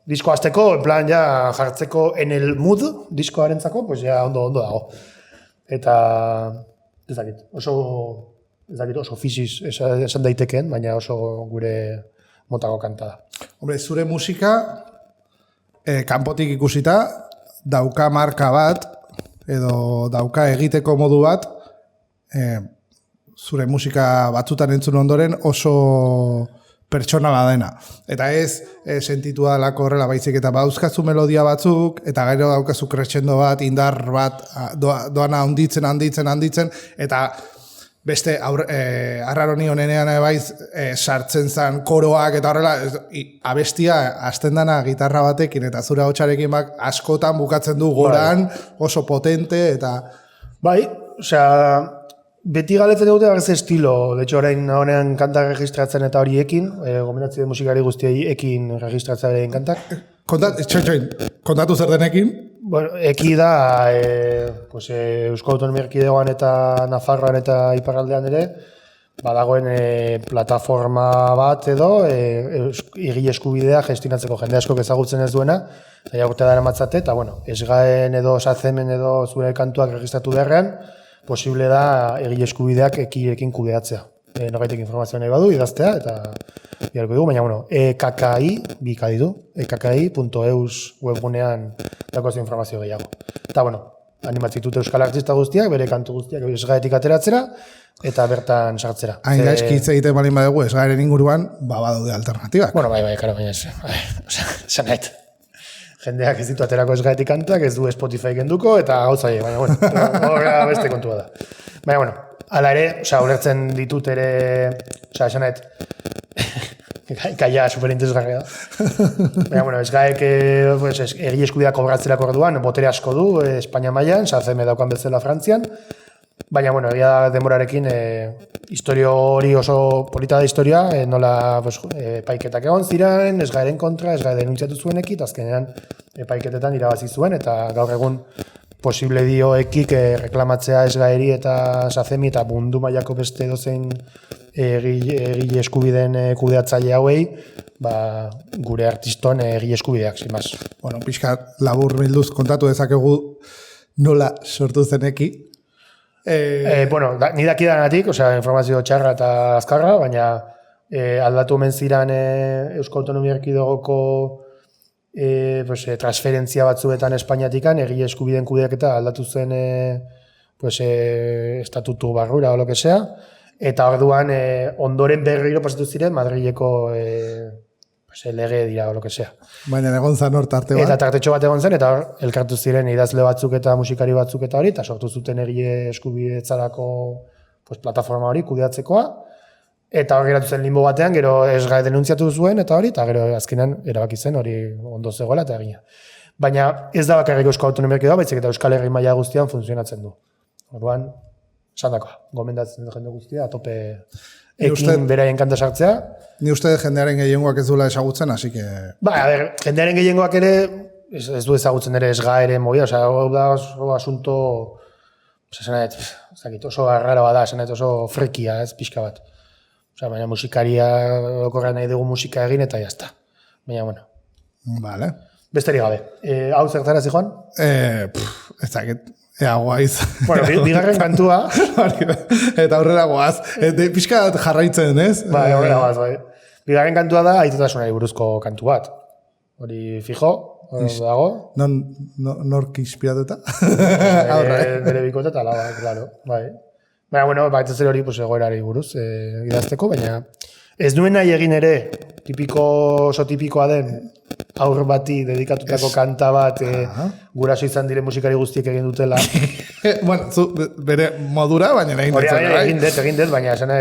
disko hasteko, en plan, ja, jartzeko en el mood, diskoarentzako, pues ja ondo dago. Eta, ezakit, oso fiziz esan daitekeen, baina oso gure motako kanta da. Hombre, zure musika, kanpotik ikusita, dauka marka bat, edo dauka egiteko modu bat, zure musika batzutan entzun ondoren oso pertsonala dena. Eta ez sentitu dalako horrela baizik eta badauzkazu melodia batzuk, eta gero daukazu crescendo bat, indar bat, doana handitzen, eta beste arraroni honenean baiz sartzen zan koroak eta horrela, abestia hasten dana gitarra batekin eta zura hotxarekin askotan bukatzen du goran, oso potente eta... Bai, osea... Beti galetzen dute barrez estilo, de hecho orain honean kantak registratzen eta hori ekin, gomendatzi den musikari guztiei ekin registratzearen kantak. Kontatu zer denekin? Bueno, eki da Eusko Autonomia Erkidegoan eta Nafarroan eta Iparraldean ere, badagoen plataforma bat edo egile eskubidea gestionatzeko jende askok ezagutzen ez duena, eta urte dara matzate, eta bueno, esgaen edo sazemen edo zure kantuak registratu beharrean, posible da egile eskubideak ekiekin kudeatzea. Nogaitek informazioa nahi badu, idaztea, eta biharko dugu, baina, bueno, ekki.eus webgunean dakoaz informazio gehiago. Eta, bueno, animatzitut euskal artista guztiak, bere kantu guztiak esgaetik ateratzera, eta bertan sartzera. Hain gaizki hitz egiten balin badugu, esgaeren inguruan, badaude alternatibak. Bueno, bai, karo, baina esanet. Jendeak ez ditu aterako esgaetik kantuak, ez du Spotify genduko, eta gauza baina, bueno, horrela beste kontua da. Baina, bueno, ala ere, ulertzen ditut ere, esanet, kaia superinteresgarria da. Baina, bueno, esgaek egile eskubideak kobratzerako orduan, botere asko du, Espainia mailan, SACM daukan bezala Frantzian, baina, bueno, egia denborarekin, historio hori oso polita da historia, nola epaiketak egon ziren, esgaeren kontra, esgae denuntziatu zuenekit, azkenean epaiketetan irabazi zuen, eta gaur egun posible dio ekik reklamatzea esgaeri eta SACEMI eta mundu mailako beste dozein egile eskubideen kudeatzaile hauei, gure artiston egile eskubideak, sin más. Bueno, pixka labur bilduz kontatu dezakegu nola sortu zen eki. Bueno, ni dakidanatik, informazio txarra eta azkarra, baina aldatu omen ziren Eusko Autonomia Erkidegoko transferentzia batzuetan Espainiatikan, egile eskubideen kudeaketa aldatu zen estatutu barrura o lo que sea, eta orduan ondoren berriro pasatu ziren Madrileko lege dira o lo que sea. Baina egon zan hor tarte bat. Eta tartetxo bat egon zen, eta hor elkartu ziren idazle batzuk eta musikari batzuk eta hori, eta sortu zuten egile eskubidetzarako plataforma hori kudeatzekoa, eta hor geratu zen limbo batean, gero esgae denuntziatu zuen, eta hori, eta gero azkenan erabaki zen hori ondo zegoela eta egina. Baina ez da bakarrik Eusko Autonomia Erkidegoa, baizik eta Euskal Herri maila guztian funtzionatzen du. Orduan, esandakoa, gomendatzen jende guztia, atope ekin beraien kanta sartzea. Ni uste jendearen gehiengoak ez duela ezagutzen, así que... Jendearen gehiengoak ere, ez du ezagutzen ere esgaere mogia, hau da oso asunto, oso arraroa da, oso frekia, ez pixka bat. Baina musikaria okorra nahi dugu musika egin eta jazta. Baina, bueno. Vale. Besterik gabe. Hau zertara zijoan? Ez dakit. Ea guaiz. Bueno, bigarren kantua. Eta aurrera guaz. Pixka jarraitzen, ez? Bai, aurrera guaz, bai. Bigarren kantua da aitatasunari buruzko kantu bat. Hori fijo, dago. Nork inspiratuta? Bere bikote eta laba, claro. Bai. Baina, bueno, baita zer hori egoerari buruz idazteko, baina ez duen nahi egin ere, oso tipikoa den, aur bati dedikatutako kanta bat, guraso izan dire musikari guztiek egin dutela. Bueno, zu bere modura, baina egin dut. Egin dut, baina esan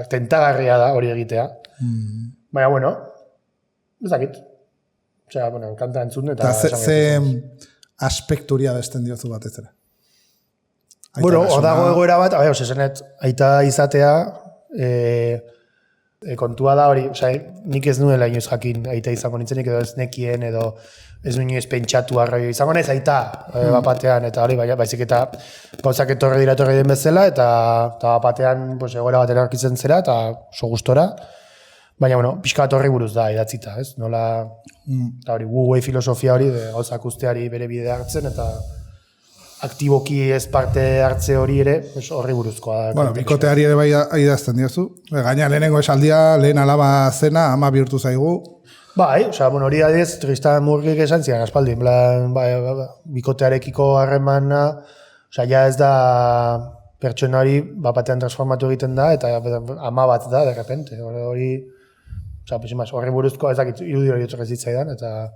tentagarria da hori egitea. Baina, bueno, ez dakit. Kanta entzun eta... Eta ze aspekturia besten diozu batez ere? Bueno, odago egoera bat, esanet, aita izatea, kontua da hori, nik ez nuela inoiz jakin aita izango nintzenik, edo ez nekien, edo ez nuen inoiz pentsatu arroi izango naiz aita bapatean, eta hori, baizik eta gauzak etorri den bezala, eta bapatean egoera bat erarkitzen zera, eta oso gustora, baina, bueno, pixka bat horri buruz da, idatzita, ez? Nola, hori, Wu-Wei filosofia hori, gauzak usteari bere bide hartzen, eta aktiboki ez parte hartze hori ere, horri buruzkoa. Bueno, bikoteari ere bai idazten diozu. Gaina lehenengo esaldia, lehen alaba zena, ama bihurtu zaigu. Bai, hori adez, Tristan Murgik esan zian, aspaldi, bikotearekiko harremana, ja ez da pertsona hori batean transformatu egiten da, eta ama bat da, de repente. Hori, horri buruzko ezakit irudi hori otzak zitzaidan, eta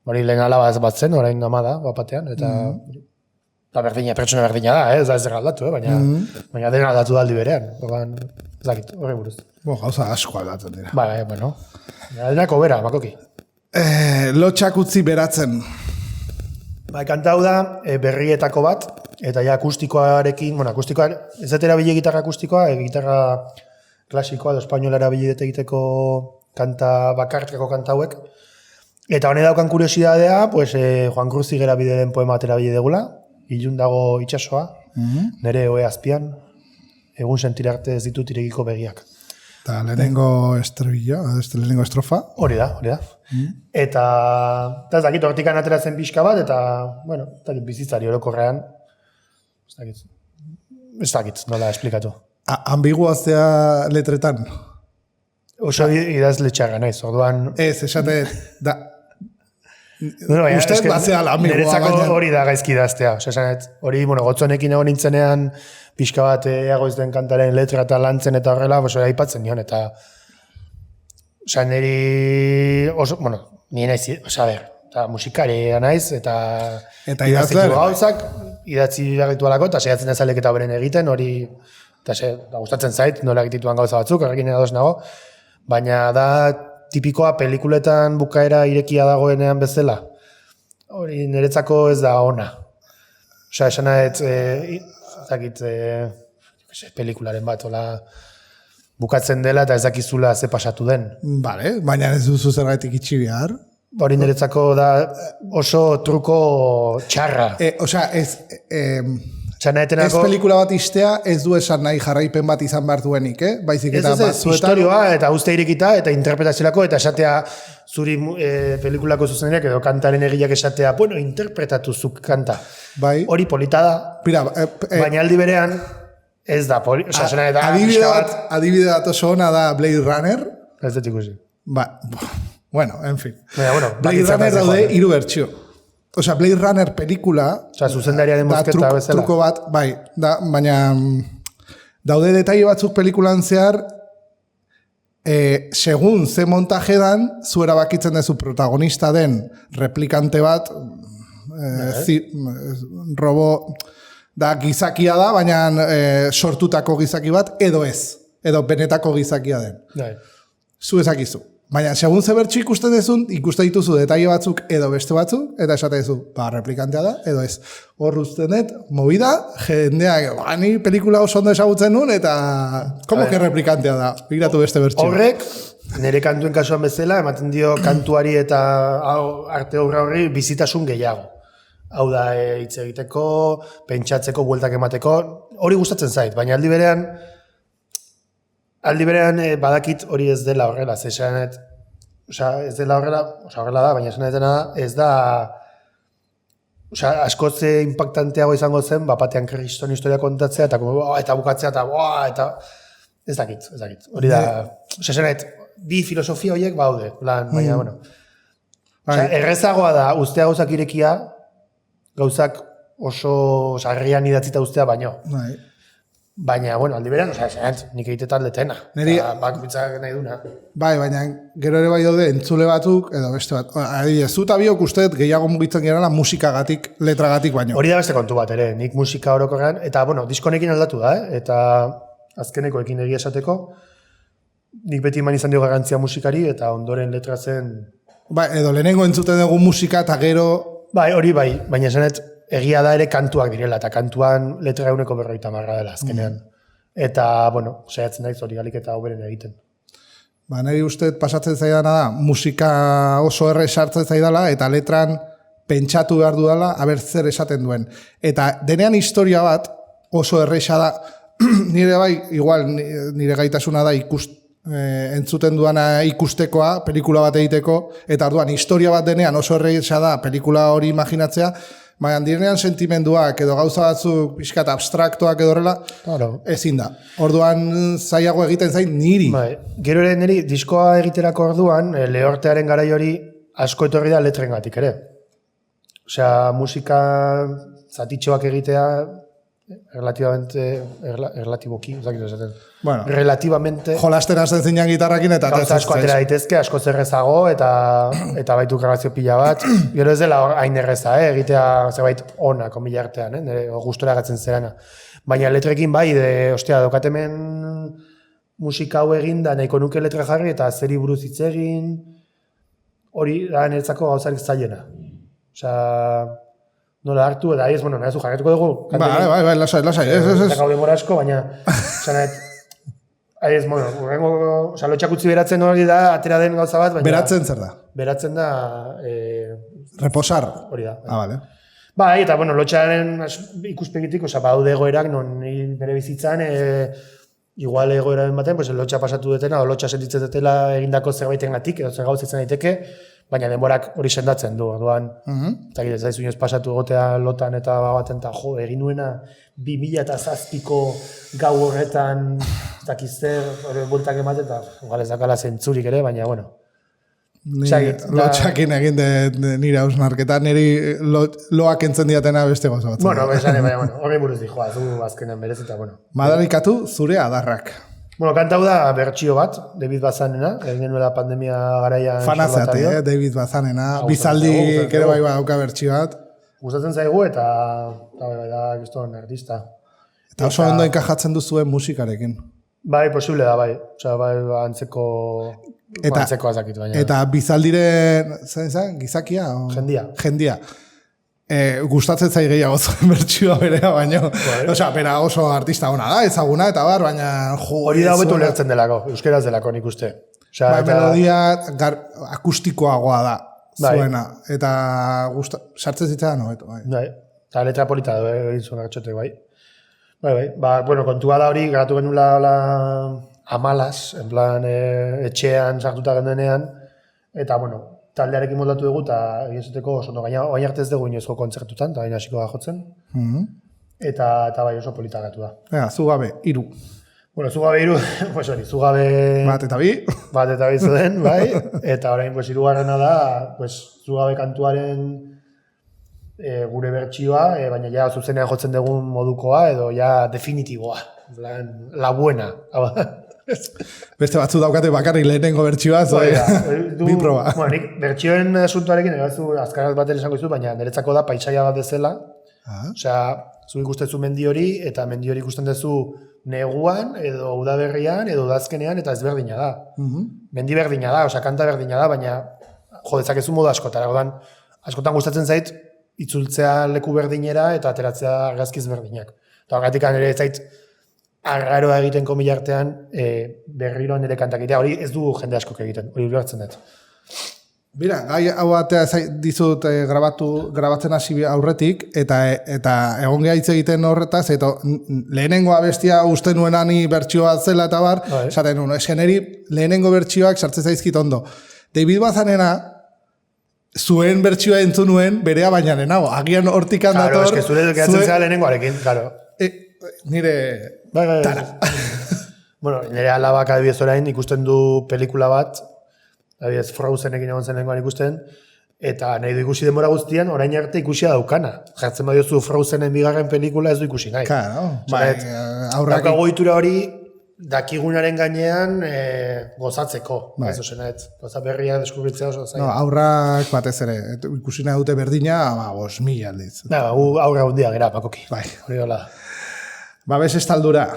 hori lehen alaba bat zen, orain ama da, batean, eta pertsona berdina da, ez da ez aldatu, baina dena aldatu da aldi berean. Ezakit, horri buruz. Gauza asko aldatzen dira. Bueno. Denako bera, makoki. Lotxak utzi beratzen. Kanta hau da berrietako bat, eta ja akustikoarekin, akustikoa, ez dut erabili gitarra akustikoa, gitarra klasikoa, espainola erabili dut egiteko kanta bakarteko kanta hauek. Eta hone daukan kuriosidadea, Juan Cruz Zigera bideren poema bat erabili degula, ilun dago itxasoa, nire oe azpian, egun sentire arte ez ditut irekiko begiak. Eta lehenengo lehenengo estrofa. Hori da. Eta ez dakit, hortikan ateratzen pixka bat, eta, bizitzari orokorrean, ez dakit, nola esplikatu. Ambiguaztea letretan? Oso idazle txarra naiz, orduan... Ez, esate, da... Uste bazea la ambigua, niretzako hori da gaizki idaztea. Hori, gotzonekin egon nintzenean, pixka bat eagoiz den kantaren letra eta lantzen eta horrela, aipatzen nion, eta... niri... nire naiz, eta musikaria naiz, eta idazten du gauzak, idatzi ritualako, eta saiatzen ezalek eta beren egiten, hori... Eta gustatzen zait, nola egitituan gauza batzuk, horrekin edadoz nago, baina da tipikoa pelikuletan bukaera irekia dagoenean bezala. Hori niretzako ez da ona. Esana pelikularen bat, bukatzen dela eta ez dakizula ze pasatu den. Bale, baina ez duzu zergaitik itxi behar. Hori niretzako da oso truko txarra. Ez pelikula bat istea, ez du esan nahi jarraipen bat izan behar duenik, baizik eta batzuetan... Historioa eta uste irekita eta interpretaziolako eta esatea zuri pelikulako zuzeniak edo kantaren egileak esatea, interpretatu zuk kanta. Hori polita da, baina aldi berean ez da polita. Adibide bat oso ona da Blade Runner. Ez dut ikusi. Bueno, en fin. Blade Runner daude 3 bertsio. Blade Runner pelikula... zuzendariaren mozketa bezala. Truko bat, baina daude detaile batzuk pelikulan zehar, segun ze montaje dan, zu erabakitzen dezu protagonista den replikante bat, robo, da gizakia da, baina sortutako gizaki bat, edo ez, edo benetako gizakia den. Zu ezakizu. Baina, segun ze bertxu ikusten dituzu detaile batzuk edo beste batzuk, eta esate duzu, replikantea da, edo ez. Hor uzten dut, movida, jendeak, ni pelikula oso ondo esagutzen nun, eta como que replikantea da, begiratu beste bertxu. Horrek, nire kantuen kasuan bezala, ematen dio kantuari eta arte horri bizitasun gehiago. Hau da, hitz egiteko, pentsatzeko, bueltak emateko, hori gustatzen zait, baina aldi berean badakit hori ez dela horrela, ez dela horrela da, baina ez da, askoz impactanteago izango zen, batean kriston historia kontatzea, eta bukatzea, eta ez dakit. Hori da, bi filosofia horiek baude, baina, errezagoa da, ustea gauzak irekia, gauzak oso sarrian idatzita ustea baino. Baina, aldi beran, nik egitetan letena. Bakuitzak nahi duna. Baina gero ere bai daude entzule batzuk, edo beste bat. Adibidez, zu eta biok usteet gehiago mugitzen gerala musikagatik, letragatik baino. Hori da beste kontu bat ere, nik musika orokorrean, eta, diskonekin aldatu da, eta azkenekoekin egia esateko, nik beti eman izan dio garrantzia musikari, eta ondoren letra zen... Edo lehenengo entzuten dugu musika, eta gero... Hori bai, baina esanet, egia da ere kantuak direla, eta kantuan letra 150 dela azkenean. Eta, saiatzen naiz hori galik eta hoberen egiten. Niri uste pasatzen zaidana da, musika oso erre sartzen zaidala, eta letran pentsatu behar dudala, aber zer esaten duen. Eta denean historia bat oso erresa da, nire bai, igual, nire gaitasuna da entzuten duana ikustekoa, pelikula bat egiteko, eta orduan historia bat denean oso erresa da, pelikula hori imaginatzea, baina direnean sentimenduak edo gauza batzuk pixkat abstraktoak edo horrela, ezin da. Orduan zailago egiten zain niri. Gero ere niri diskoa egiterako orduan, lehortearen garai hori asko etorri da letrengatik ere. Musika zatitxoak egitea relatiboki, uzakit esaten. Bueno, relativamente jolasten hasten zinean gitarrakin eta gauza asko atera daitezke, asko zerrezago eta baitu grabazio pila bat. Gero ez dela hain erreza, egitea zerbait ona, komila artean, nire gustora gatzen zerana. Baina letrekin bai, daukatemen musika hau egin da nahiko nuke letra jarri eta zeri buruz hitz egin, hori da niretzako gauzarik zailena. Osea, nola hartu, eta ez, nahezu jarretuko dugu. Bai, lasai. Eta gau demora asko, baina, zanet, ez, lotxak utzi beratzen hori da, atera den gauza bat, baina... Beratzen zer da? Beratzen da... Reposar? Hori da. Vale. Bai, eta, lotxaren ikuspegitik, baude egoerak, non bere bizitzan, igual egoeraren baten, lotxa pasatu detena, o lotxa sentitzen detela egindako zerbaitengatik, edo zer gauz itzen daiteke, baina denborak hori sendatzen du, orduan, eta ez daizu inoz pasatu egotea lotan eta baten, eta egin nuena 2007ko gau horretan, ez dakiz zer, hori bueltak ematen, eta ez dakala zentzurik ere, baina, lotxakin egin nire hausnarketa, niri loak entzen diatena beste goza batzen. Baina, hori buruz dijoa, zu azkenean berez, eta, Madarikatu zure adarrak. Kanta hau da bertsio bat, David Bazanena, egin genuela pandemia garaian... Fanazeate, David Bazanena, bizaldi kere bai dauka bertsio bat. Gustatzen zaigu eta da gizton artista. Eta oso ondo enkajatzen duzuen musikarekin. Bai, posible da, bai. Osea, bai, antzeko azakit, baina. Eta bizaldiren, zen, gizakia? Jendia. Gustatzen zai gehiago zuen bertsioa berea, baina, bera oso artista ona da, ezaguna, eta baina... Hori da hobetu lertzen delako, euskeraz delako nik uste. Melodia akustikoagoa da zuena, eta sartzen zitzaren hobetu. Bai, eta letra polita da, egin zuen agatxotek, bai. Bai, kontua da hori, garatu genula amalas, en plan, etxean sartuta gendenean, eta, taldearekin moldatu dugu eta egizateko oso ondo gaina oain arte ez dugu inoizko kontzertutan, eta baina hasiko da jotzen. Eta bai oso polita gatu da. Zugabe, 3. Zugabe 3, zugabe... Bat eta bi. Bat eta bi zuden, bai. Eta orain, 3garrena da, zugabe kantuaren gure bertsioa, baina ja zuzenean jotzen dugun modukoa, edo ja definitiboa. La buena. Beste batzu daukate bakarrik lehenengo bertsioa, bi proba. Nik bertsioen asuntuarekin azkaraz bat esango izu, baina niretzako da paisaia bat dezela. Osea, zu ikustezu mendi hori, eta mendi hori ikusten duzu neguan, edo udaberrian, edo udazkenean, eta ezberdina da. Mendi berdina da, osea, kanta berdina da, baina dezakezu modu askotara. Askotan gustatzen zait, itzultzea leku berdinera, eta ateratzea argazkiz berdinak. Eta horregatik ere zait, arraroa egiten komila artean berriro nire kantak egitea, hori ez du jende askok egiten, hori ulertzen dut. Bira, gai hau atea dizut grabatzen hasi aurretik, eta egon geha hitz egiten horretaz, eta lehenengo abestia uste nuenani bertsioa zela eta bar, esaten nuen, eskeneri lehenengo bertsioak sartzen zaizkit ondo. David Bazanena, zuen bertsioa entzun nuen, berea baina lehenago, agian hortikan dator... Claro, eske zure gehatzen zela lehenengoarekin, claro. Nire... Tara. Nire alabak adibidez orain ikusten du pelikula bat, adibidez Frozenekin egon zen lehenkoan ikusten, eta nahi du ikusi denbora guztian, orain arte ikusia daukana. Jartzen badiozu Frozenen bigarren pelikula ez du ikusi nahi. Claro, aurrak... Daukago itura hori dakigunaren gainean gozatzeko. Ez osenet, goza berria deskubritzea oso zain. Aurrak batez ere, ikusi nahi dute berdina, 5.000 aldiz. Aurra hundia gera, pakoki. Hori dola da. Babes estaldura.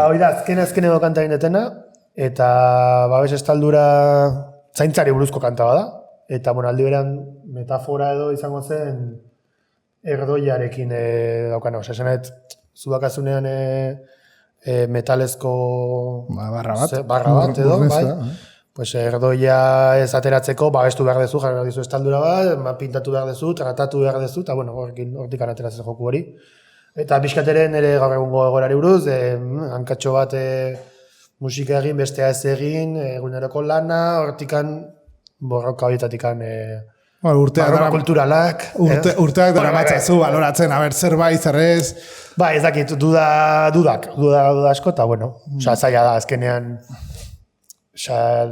Hori da, azken edo kanta indetena, eta babes estaldura zaintzari buruzko kanta bada, eta aldi beran metafora edo izango zen erdoiarekin daukana. Esanet, zudakazunean metalezko barra bat edo, bai? Erdoia ez ateratzeko, babestu behar dezu, jarri behar dizu estaldura bat, pintatu behar dezu, tratatu behar dezu, eta hortik ateratzen joku hori. Eta pixkateren ere gaur egungo egorari buruz, hankatxo bat musika egin, bestea ez egin, eguneroko lana, hortikan borroka horietatikan barroma kulturalak. Urteak dara batzazu, baloratzen, zerbait, zerrez. Ba, ez dakit, duda asko, eta zaila da, azkenean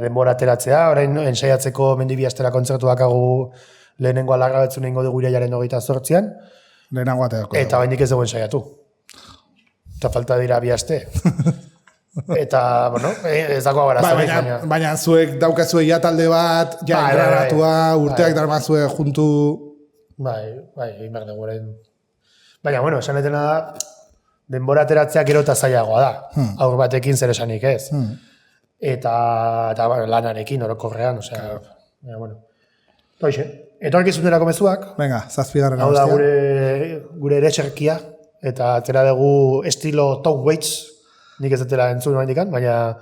denbora ateratzea, orain ensaiatzeko Mendibia Estela kontzertu dakagu lehenengo alarra betzun egingo dugu irailaren 28an, lehenago aterako. Eta baindik ez dugu ensaiatu. eta falta dira 2 aste. Eta, bueno, ez dago gara baina zuek daukazue ja talde bat, ja engranatua, urteak darmazue juntu... Bai, egin behar dugu eren. Baina, bueno, esan etena da, denbora ateratzeak gero eta zailagoa da. Aur batekin zer esanik ez. Eta bueno, lanarekin, orokorrean, osea, bueno. Hoxe, etorkizunerako mezuak. Venga, 7. Hau da gure eretxerkia, eta atera dugu estilo Tom Waits, nik ez dutela entzun oaindikan, baina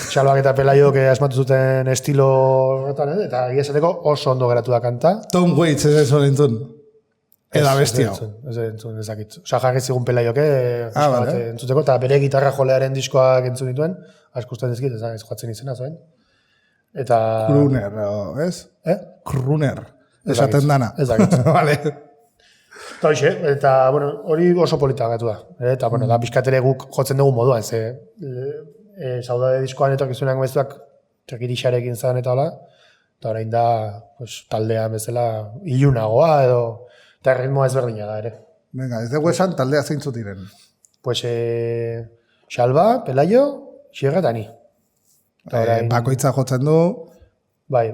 Xalbak eta Pelaiok asmatu zuten estilo horretan, eta egia esateko oso ondo geratu da kanta. Tom Waits ez ez entzun. Eda bestia. Ez entzun, ezakit. Osa, jarri zigun Pelaioke, entzuteko, eta bere gitarra jolearen diskoak entzun dituen, askusten dizkit, ez joatzen izena zuen. Eta... Kruner, ez? Kruner. Esaten dana. Ezakit. Vale. Eta, bueno, hori oso polita gatu da. Eta, bueno, da pixkatere guk jotzen dugu moduan, ze saudade diskoan etorkizunak mezuak trekirixarekin zan eta hola, eta orain da, pues, taldean bezala ilunagoa edo, eta ritmoa ezberdina da ere. Venga, ez dugu esan taldea zeintzut diren. Pues, Xalba, Pelaio, Xierra eta ni. Bakoitza jotzen du. Bai,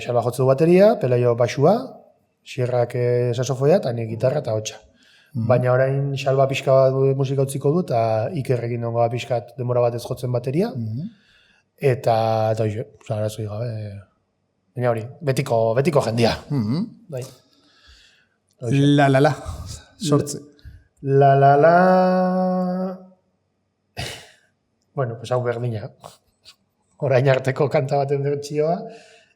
Xalba jotzen du bateria, Pelaio basua, Xierrak saxofoia eta ni gitarra eta hotxa. Baina orain Xalba pixka bat musika utziko du eta Ikerrekin dongoa pixkat denbora batez jotzen bateria. Eta hoxe, arazoi gabe. Baina hori, betiko jendia. Bai. La. Sortze. La. Bueno, pues hau berdina. Orain arteko kanta baten bertsioa.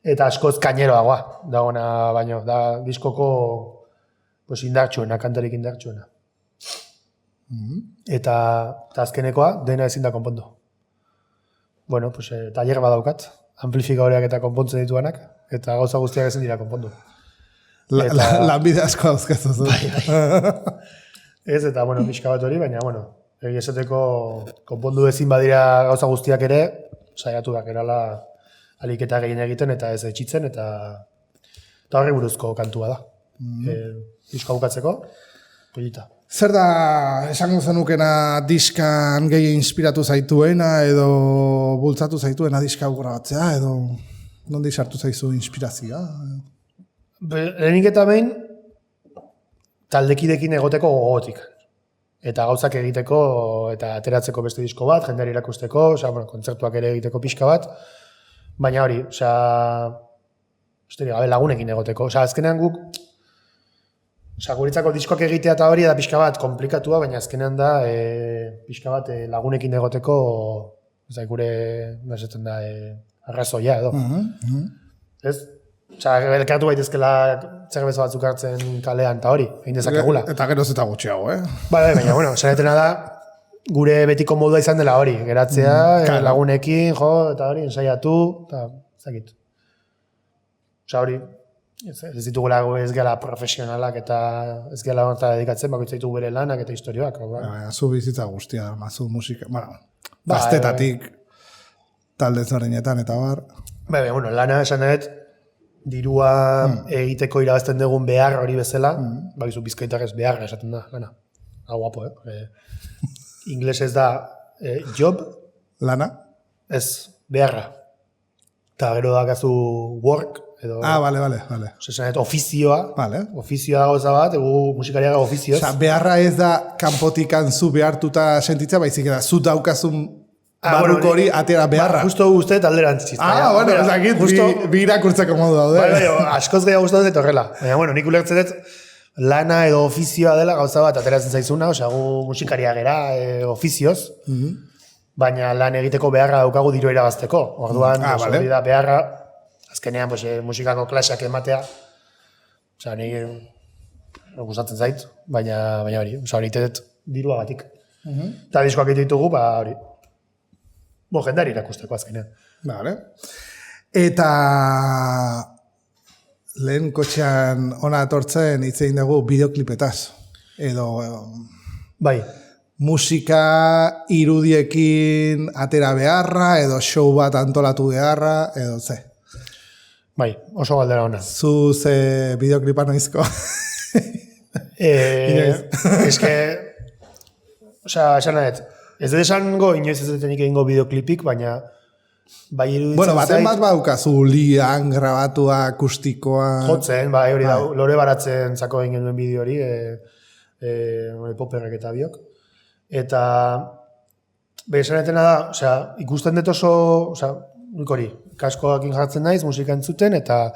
Eta askoz kaineroagoa dagoena baino. Da diskoko pues, indartsuena, kantarik indartsuena. Eta azkenekoa dena ezin da konpondu. Bueno, pues, taller badaukat. Amplifikadoreak eta konpontzen dituanak. Eta gauza guztiak ezin dira konpondu. Lanbide asko dauzkazu zu. Bai. Ez, eta, bueno, pixka bat hori, baina, bueno, esateko konpondu ezin badira gauza guztiak ere, saiatu da gerala aliketa gehien egiten eta ez etxitzen, eta horri buruzko kantua da. Diskoa bukatzeko, polita. Zer da esango zenukena diskan gehi inspiratu zaituena edo bultzatu zaituena diska grabatzea edo nondi sartu zaizu inspirazioa? Lehenik eta behin taldekidekin egoteko gogotik. Eta gauzak egiteko eta ateratzeko beste disko bat, jendeari erakusteko, bueno, kontzertuak ere egiteko pixka bat. Baina hori, lagunekin egoteko. Azkenean guk, guritzako diskoak egitea eta hori da pixka bat komplikatua, baina azkenean da pixka bat lagunekin egoteko, gure, nasetzen da, arrazoia edo. Ez? Elkartu baitezkela zerbeza batzuk hartzen kalean eta hori, egin dezakegula. Eta geroz eta gutxiago, Baina, bueno, zanetena da, gure betiko modua izan dela hori, geratzea, lagunekin, eta hori, ensaiatu, eta zakit. Hori, ez ditugula ez gela profesionalak eta ez gela honetan dedikatzen, bakoitza ditugu bere lanak eta historioak. Zu bizitza guztia, mazu musika, gaztetatik, talde zorenetan eta bar. Bueno, lana esan dut, dirua egiteko irabazten dugun behar hori bezala, bakizu bizkaitarrez behar esaten da, lana. Guapo, Inglesez da job. Lana? Ez, beharra. Eta gero da gazu work. Edo, vale. Ofizioa. Vale. Ofizioa da gauza bat, egu musikariak ofizioz. Beharra ez da kanpotikan zu behartuta sentitza, baizik da zu daukazun barruko hori atera beharra. Justo guztet alderantzizta. Bueno, ezakit, bi irakurtzeko modu daude. Askoz gehiago guztatzen eta horrela. Baina, nik ulertzen dut, lana edo ofizioa dela gauza bat ateratzen zaizuna, gu musikaria gera ofizioz, baina lan egiteko beharra daukagu diru irabazteko. Orduan, hori da beharra, azkenean musikako klaseak ematea, nire gustatzen zait, baina hori, hori itetet dirua batik. Eta diskoak ditugu, hori, jendari irakusteko azkenean. Vale. Eta lehen kotxean ona atortzen hitz egin dugu bideoklipetaz. Edo... Bai. Musika irudiekin atera beharra, edo show bat antolatu beharra, edo ze. Bai, oso galdera hona. Zu ze bideoklipa noizko. Ez que... Osea, esan nahet, ez dut esango, inoiz ez detenik egingo bideoklipik, baina bai iruditzen Bueno, baten bat baukazu lian, grabatua, akustikoa... Jotzen, bai, hori da, lore baratzen zako egin genuen bideo hori, Poperrek eta biok. Eta, esan etena da, osea, ikusten dut oso, osea, nik hori, kaskoakin jartzen naiz, musika entzuten, eta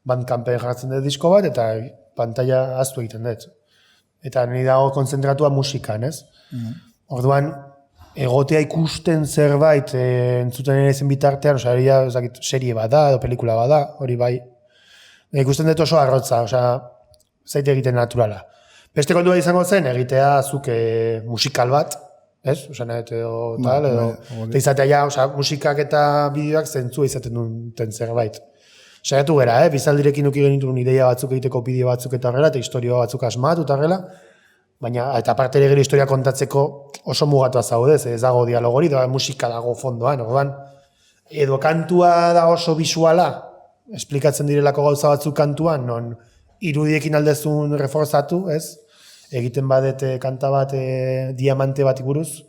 Bandcampen jartzen dut disko bat, eta pantalla ahaztu egiten dut. Eta niri dago konzentratua musikan, ez? Orduan, egotea ikusten zerbait entzuten ere zen bitartean, osea, serie bat da, edo pelikula bat da, hori bai. Ikusten dut oso arrotza, osea, zaite egiten naturala. Beste kontua izango zen, egitea zuk musikal bat, ez? Osea, edo tal, edo izatea ja, osea, musikak eta bideoak zentzua izaten duten zerbait. Saiatu gera, bizaldirekin uki genituen ideia batzuk egiteko bideo batzuk eta horrela, eta historio batzuk asmatu eta horrela, baina, eta aparte ere gero historia kontatzeko oso mugatua zaudez, ez dago dialogori, da musika dago fondoan, orduan, edo kantua da oso visuala, esplikatzen direlako gauza batzuk kantuan, non irudiekin aldezun reforzatu, ez? Egiten badet kanta bat diamante bat buruz,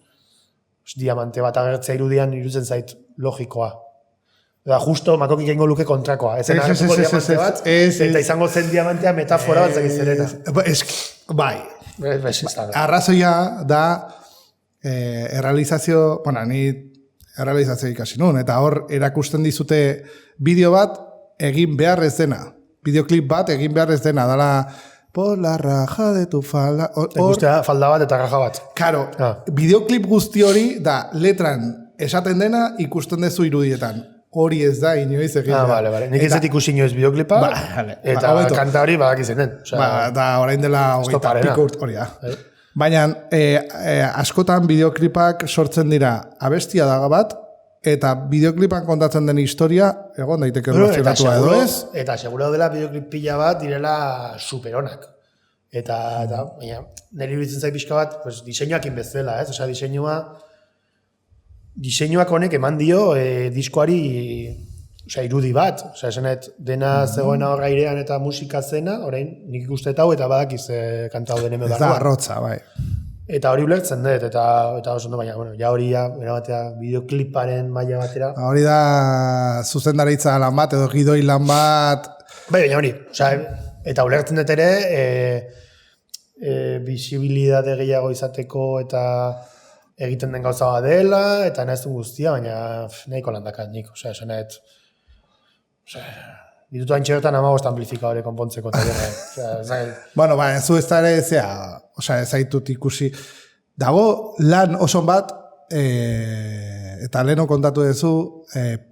diamante bat agertzea irudian irutzen zait logikoa. Da, justo, makokik egingo luke kontrakoa. Ezen agertuko diamante bat, eta izango zen diamantea metafora bat zakiz zerena. Bai. Arrazoia da errealizazio, bueno, ni errealizazio ikasi nun, eta hor erakusten dizute bideo bat egin behar ez dena. Bideoklip bat egin behar ez dena, dala por la raja de tu falda. Ikustea falda bat eta raja bat. Karo, bideoklip guzti hori da letran esaten dena ikusten dezu irudietan. Hori ez da inoiz egin. Vale. Nik ez ikusi inoiz bideoklipa, eta kanta hori badak izenen. Da, orain dela hogeita piko hori da. Baina, askotan bideoklipak sortzen dira abestia daga bat, eta bideoklipan kontatzen den historia, egon daiteke relazionatua edo ez. Eta seguro dela bideoklip pila bat direla superonak. Eta baina, nire iruditzen zait pixka bat, diseinuak inbezela, ez? Osea, diseinuak honek eman dio diskoari irudi bat. Osea, esanet, dena zegoena horra airean eta musika zena, orain nik ikustet hau eta badakiz kanta hau denen ez da arrotza, bai. Eta hori ulertzen dut, eta oso ondo, baina, bueno, ja hori erabatea bideokliparen maila batera. Hori da zuzendaritza lan bat, edo gidoi lan bat. Bai, baina hori, osea, eta ulertzen dut ere, bisibilidade gehiago izateko eta egiten den gauza bat dela, eta nahiztun guztia, baina nahiko landakat nik, osea, esanet, ditutu antxerotan 15 amplifikadore konpontzeko eta dira. Bueno, baina, zu ez da ere osea, ez zaitut ikusi. Dago lan oson bat, eta leheno kontatu duzu,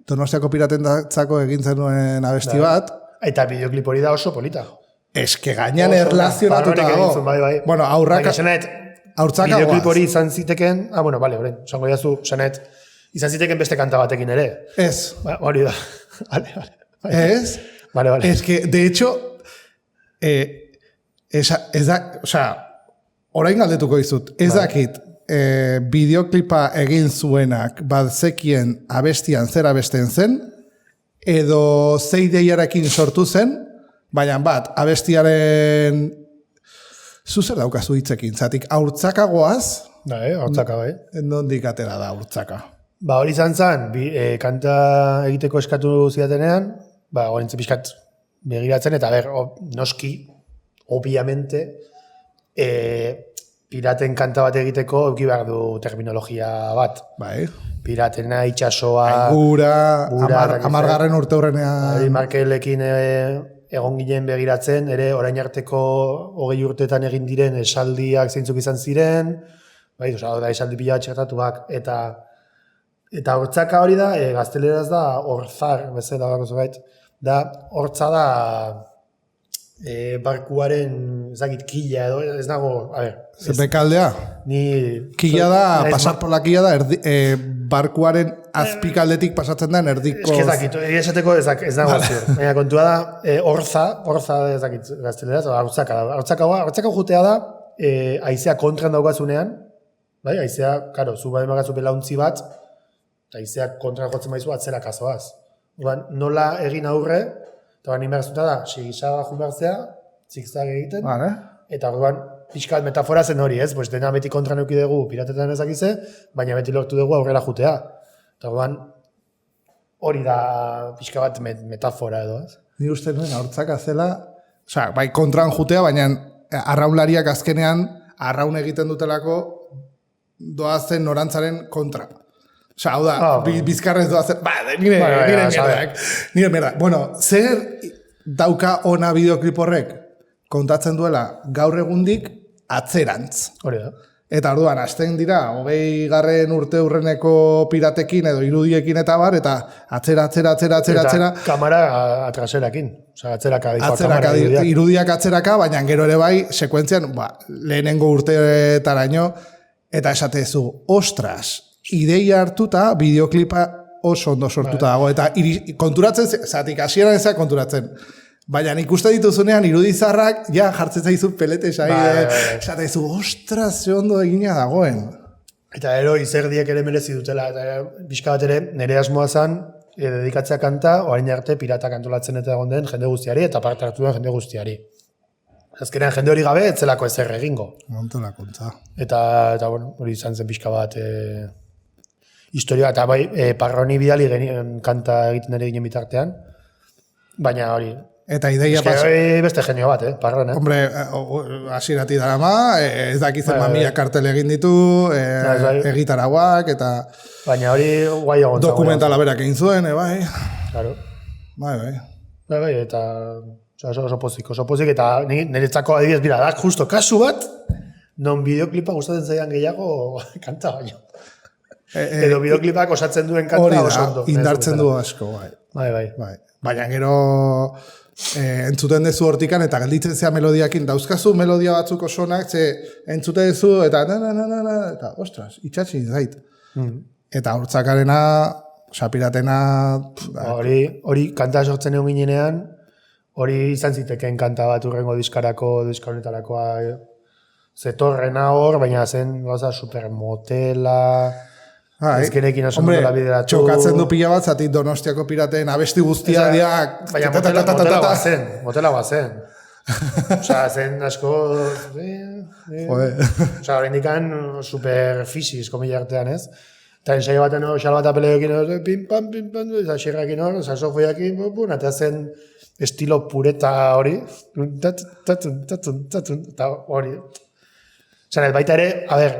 Donostiako Piratentzako egin zenuen abesti bat. Eta bideoklip hori da oso polita. Eske gainean erlazionatuta dago. Bai. Bueno, aurraka... Haurtzakagoaz. Bideoklip hori izan ziteken, bueno, bale, horren, zango jazu, sanet, izan ziteken beste kanta batekin ere. Ez. Hori da. Vale. Ez? Vale. Ez que, de hecho, ez da, osea, orain galdetuko dizut, ez dakit, bideoklipa egin zuenak bazekien abestian zer abesten zen, edo zeideiarekin sortu zen, baina bat, abestiaren zuzer daukazu hitzekin, zatik haurtzakagoaz, haurtzaka, bai. Nondik atera da haurtzaka? Ba, hori izan zen, kanta egiteko eskatu zidatenean, ba, horintze pixkat begiratzen, eta noski, obviamente, piraten kanta bat egiteko euki behar du terminologia bat. Bai. Piratena, itxasoa... Gura, amargarren urte horrenean... Markelekin egon ginen begiratzen, ere orain arteko 20 urteetan egin diren esaldiak zeintzuk izan ziren, bai, da esaldi pila txertatuak, eta hortzaka hori da, gazteleraz da horzar, bezala bako zubait, da hortza da barkuaren, ezagit, kila edo, ez nago, a ber... Zepekaldea? Kila da, pasar por la kila da, barkuaren azpikaldetik pasatzen den erdiko... Ez dakit, esateko ez nago ziur. Baina kontua da, horza ez dakit gazteleraz, hortzaka jutea da, haizea kontran daukazunean, bai, haizea, karo, zu bai magazu belauntzi bat, eta haizea kontran jotzen maizu atzera kasoaz. Nola egin aurre, eta nien behar zuta da, segisaga junbertzea, zigzag egiten, eta orduan, pixkat metafora zen hori, ez? Pues dena beti kontra neuki dugu piratetan ezakize, baina beti lortu dugu aurrera jutea. Eta orduan, hori da pixka bat metafora edo, ez? Ni uste nuen, hortzak azela, osea, bai kontran jutea, baina arraunlariak azkenean arraun egiten dutelako doazen norantzaren kontra. Osea, hau da, bizkarrez doazen, nire merdak. Bueno, zer dauka ona bideoklip horrek kontatzen duela gaur egundik atzerantz. Hori da. Eta orduan, hasten dira, 20. urte urreneko piratekin edo irudiekin eta bar, eta atzera. Eta kamera atraserakin. Osea, atzeraka irudiak atzeraka, baina gero ere bai, sekuentzian, lehenengo urteetaraino, eta esatezu, ostras, ideia hartuta, bideoklipa oso ondo sortuta dago, eta konturatzen, zatik hasieran ezak konturatzen, baina ikuste dituzunean irudizarrak, ja jartzen zaizu pelete, esatezu, ostras, ze ondo egina dagoen. Eta ero, izerdiek ere merezi dutela, eta pixka bat ere, nire asmoa zen, dedikatzea kanta, orain arte pirata kantolatzen eta egon den jende guztiari, eta parte hartu den jende guztiari. Azkenean jende hori gabe, etzelako ezer egingo. Montolakuntza. Eta bueno, hori izan zen pixka bat historia, eta bai, Parroni bidali genien kanta egiten ere ginen bitartean, baina hori... Eta ideia beste genio bat, Parron, Hombre, hasierati darama, ez dakitzen mamia kartel egin ditu, egitaraguak, eta... Baina hori guai egon. Dokumentala berak egin zuen, bai. Claro. Bai, eta... Oso pozik, eta niretzako adibidez, bira, da, justo kasu bat, non bideoklipa gustatzen zaidan gehiago kanta baino. Edo bideoklipak osatzen duen kanta oso ondo. Indartzen du asko, bai. Baina gero entzuten dezu hortikan eta gelditzen zea melodiakin, dauzkazu melodia batzuk osonak, entzuten dezu eta eta ostras, itxatxin zait. Eta hortzakarena, piratena... Hori kanta sortzen egon ginenean, hori izan zitekeen kanta bat urrengo diskaronetarakoa zetorrena hor, baina zen gauza supermotela, ezkenekin oso motela bideratu. Txokatzen du pila bat, zatik Donostiako pirateen abesti guztia diak... Baina motela guazen. Osea, zen asko... Osea, hori indikan super fisiz, komila artean, ez? Eta ensaio baten xalbata peleoekin, pim-pam, eta xerrakin hor, saxofoiakin, eta zen... estilo pureta hori, eta hori. Zanet, baita ere, a ber,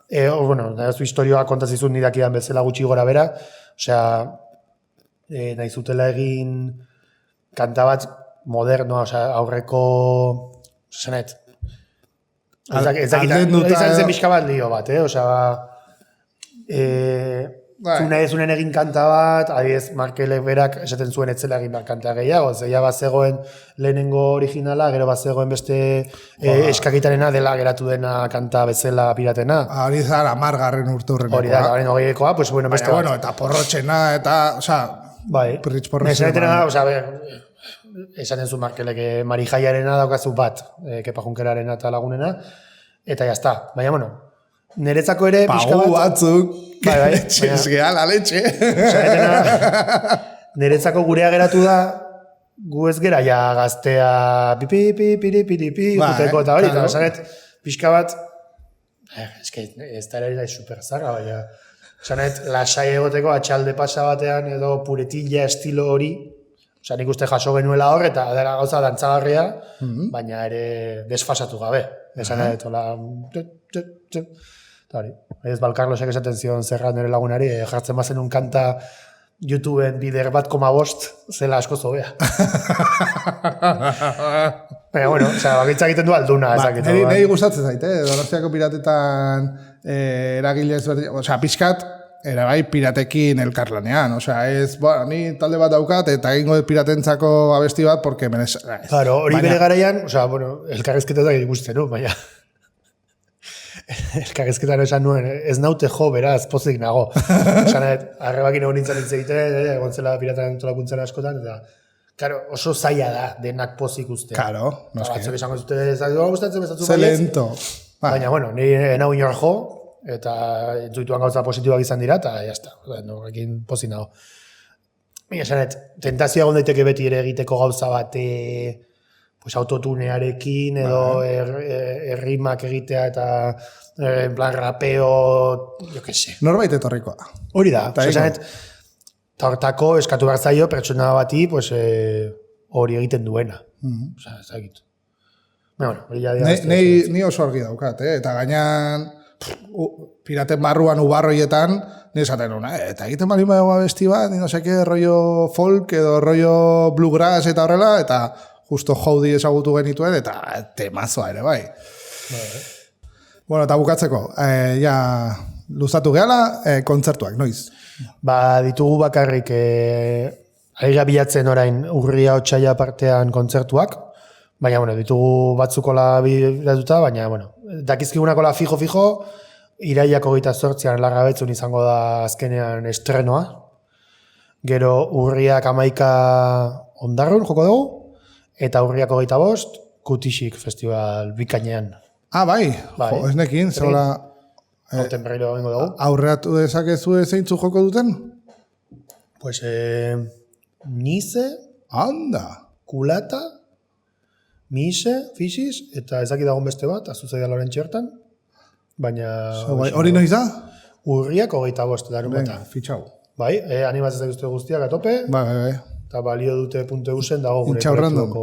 nahi zu historioa kontazizun nidakidan bezala gutxi gora bera, osea, nahi zutela egin kanta bat modernoa, osea, aurreko, zanet, izan zen pixka bat lio bat, osea, zunen egin kanta bat, adiez Markelek berak esaten zuen etzela egin kanta gehiago, zeia bat zegoen lehenengo originala, gero bat zegoen beste eskakitarena dela geratu dena kanta bezala piratena. Hori zara, 10. urte urrenekoa. Hori da, garen hogeikoa, pues bueno, beste bat. Eta porrotxena, eta, osea, Pritz porrotxena. Esaten zu Markelek Marijaiarena daukazu bat, Kepa Junkerarena eta lagunena, eta jazta. Baina, bueno, niretzako ere pixka bat... Pagu batzuk, txesgea la letxe. Niretzako gurea geratu da, gu ez gera ja gaztea pipi, guteko eta hori, eta esanet, pixka bat, ez da ere super zarra, baina, esanet, lasai egoteko atxalde pasa batean edo puretilla estilo hori, osa nik uste jaso genuela hor, eta dara gauza dantzagarria, baina ere desfasatu gabe. Esanet, hola, eta hori, ez Balkarlosek esaten zion zerra nire lagunari, jartzen bazen un kanta YouTubeen bider 1,5 zela asko zobea. Baina, bueno, bakitzak egiten du alduna. Niri gustatzen zait, Donostiako piratetan eragile ezberdin, pixkat, bai piratekin elkarlanean, ez, ni talde bat daukat, eta egingo piratentzako abesti bat, porque menez... Claro, hori bere garaian, elkarrezketetak ikusten, baina... Elkarrezketan esan nuen, ez naute jo, beraz, pozik nago. Arrebakin egon nintzen egiten, egontzela piratan entolakuntzen askotan, eta claro, oso zaila da, denak pozik uste. Claro, noske. Batzuk esango zute, gustatzen bezatzu Zelento. Baina, bueno, nire nau inor jo, eta entzuituan gauza positibak izan dira, eta jazta, horrekin pozik nago. Baina, esanet, tentazioa egon daiteke beti ere egiteko gauza bat, pues autotunearekin edo errimak egitea eta en plan rapeo, jo que se. Norbait etorrikoa. Hori da, hortako eskatu behar zaio pertsona bati pues, hori egiten duena. Osa, ez dakit. Bueno, Ni oso argi daukat, eta gainan piraten barruan ubarroietan, ni esaten una, eta egiten bali badagoa besti bat, ni no seke rollo folk edo rollo bluegrass eta horrela, eta justo Jodi ezagutu genituen, eta temazoa ere, bai. Bueno, eta bukatzeko, ja luzatu gehala, kontzertuak, noiz? Ba, ditugu bakarrik, ari bilatzen orain urria otsaila partean kontzertuak, baina, bueno, ditugu batzukola bilatuta, baina, bueno, dakizkigunakola fijo, iraiak 28an Larrabetzun izango da azkenean estrenoa, gero urriak 11 Ondarrun joko dugu, eta urriak 25 Kutixik festival bikainean. Bai, jo, ez nekin, zola... Horten berriro bengo dugu. Aurreatu dezakezu zeintzu joko duten? Pues, Nize, Anda! Kulata, Mise, Fixis, eta ezaki dagoen beste bat, Azuzaida Lorentxe hortan, baina... Hori noiz da? Urriak 25, darun bata. Fitxau. Bai, animatzen zaituzte guztiak atope, Bai. eta balio dute .eusen dago gure Intxaurrandon.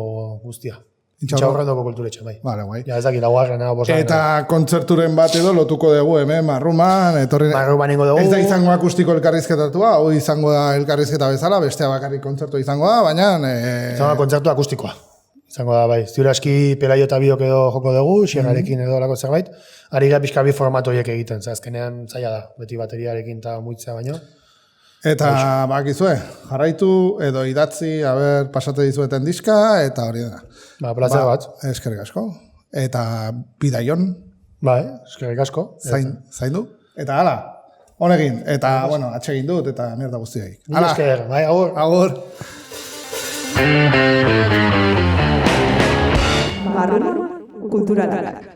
guztia. Intxaurrandoko kulturetxe, bai. Vale, guai. Ja, ezaki laugarrena, bosgarrena. Eta kontzerturen bat edo lotuko dugu, hemen, Marruman, Marruman ingo dugu. Ez da izango akustiko elkarrizketatua, hau izango da elkarrizketa bezala, bestea bakarrik kontzertu izango da, baina... Izango da kontzertu akustikoa. Izango da, bai. Ziur aski Pelaio eta Biok edo joko dugu, Xierrarekin edo lako zerbait. Ari gara pixka bi formato horiek egiten, azkenean zaila da, beti bateriarekin eta muitzea baino. Eta bakizue, jarraitu edo idatzi, pasate dizueten diska, eta hori da. Plazer bat. Eskerrik asko. Eta bidaion. Bai, eskerrik asko. Zaindu. Eta hala, honegin. Eta, bueno, atsegin dut, eta mierda guztiak. Hala, esker, bai, agur. Agur. Barruan kulturalak.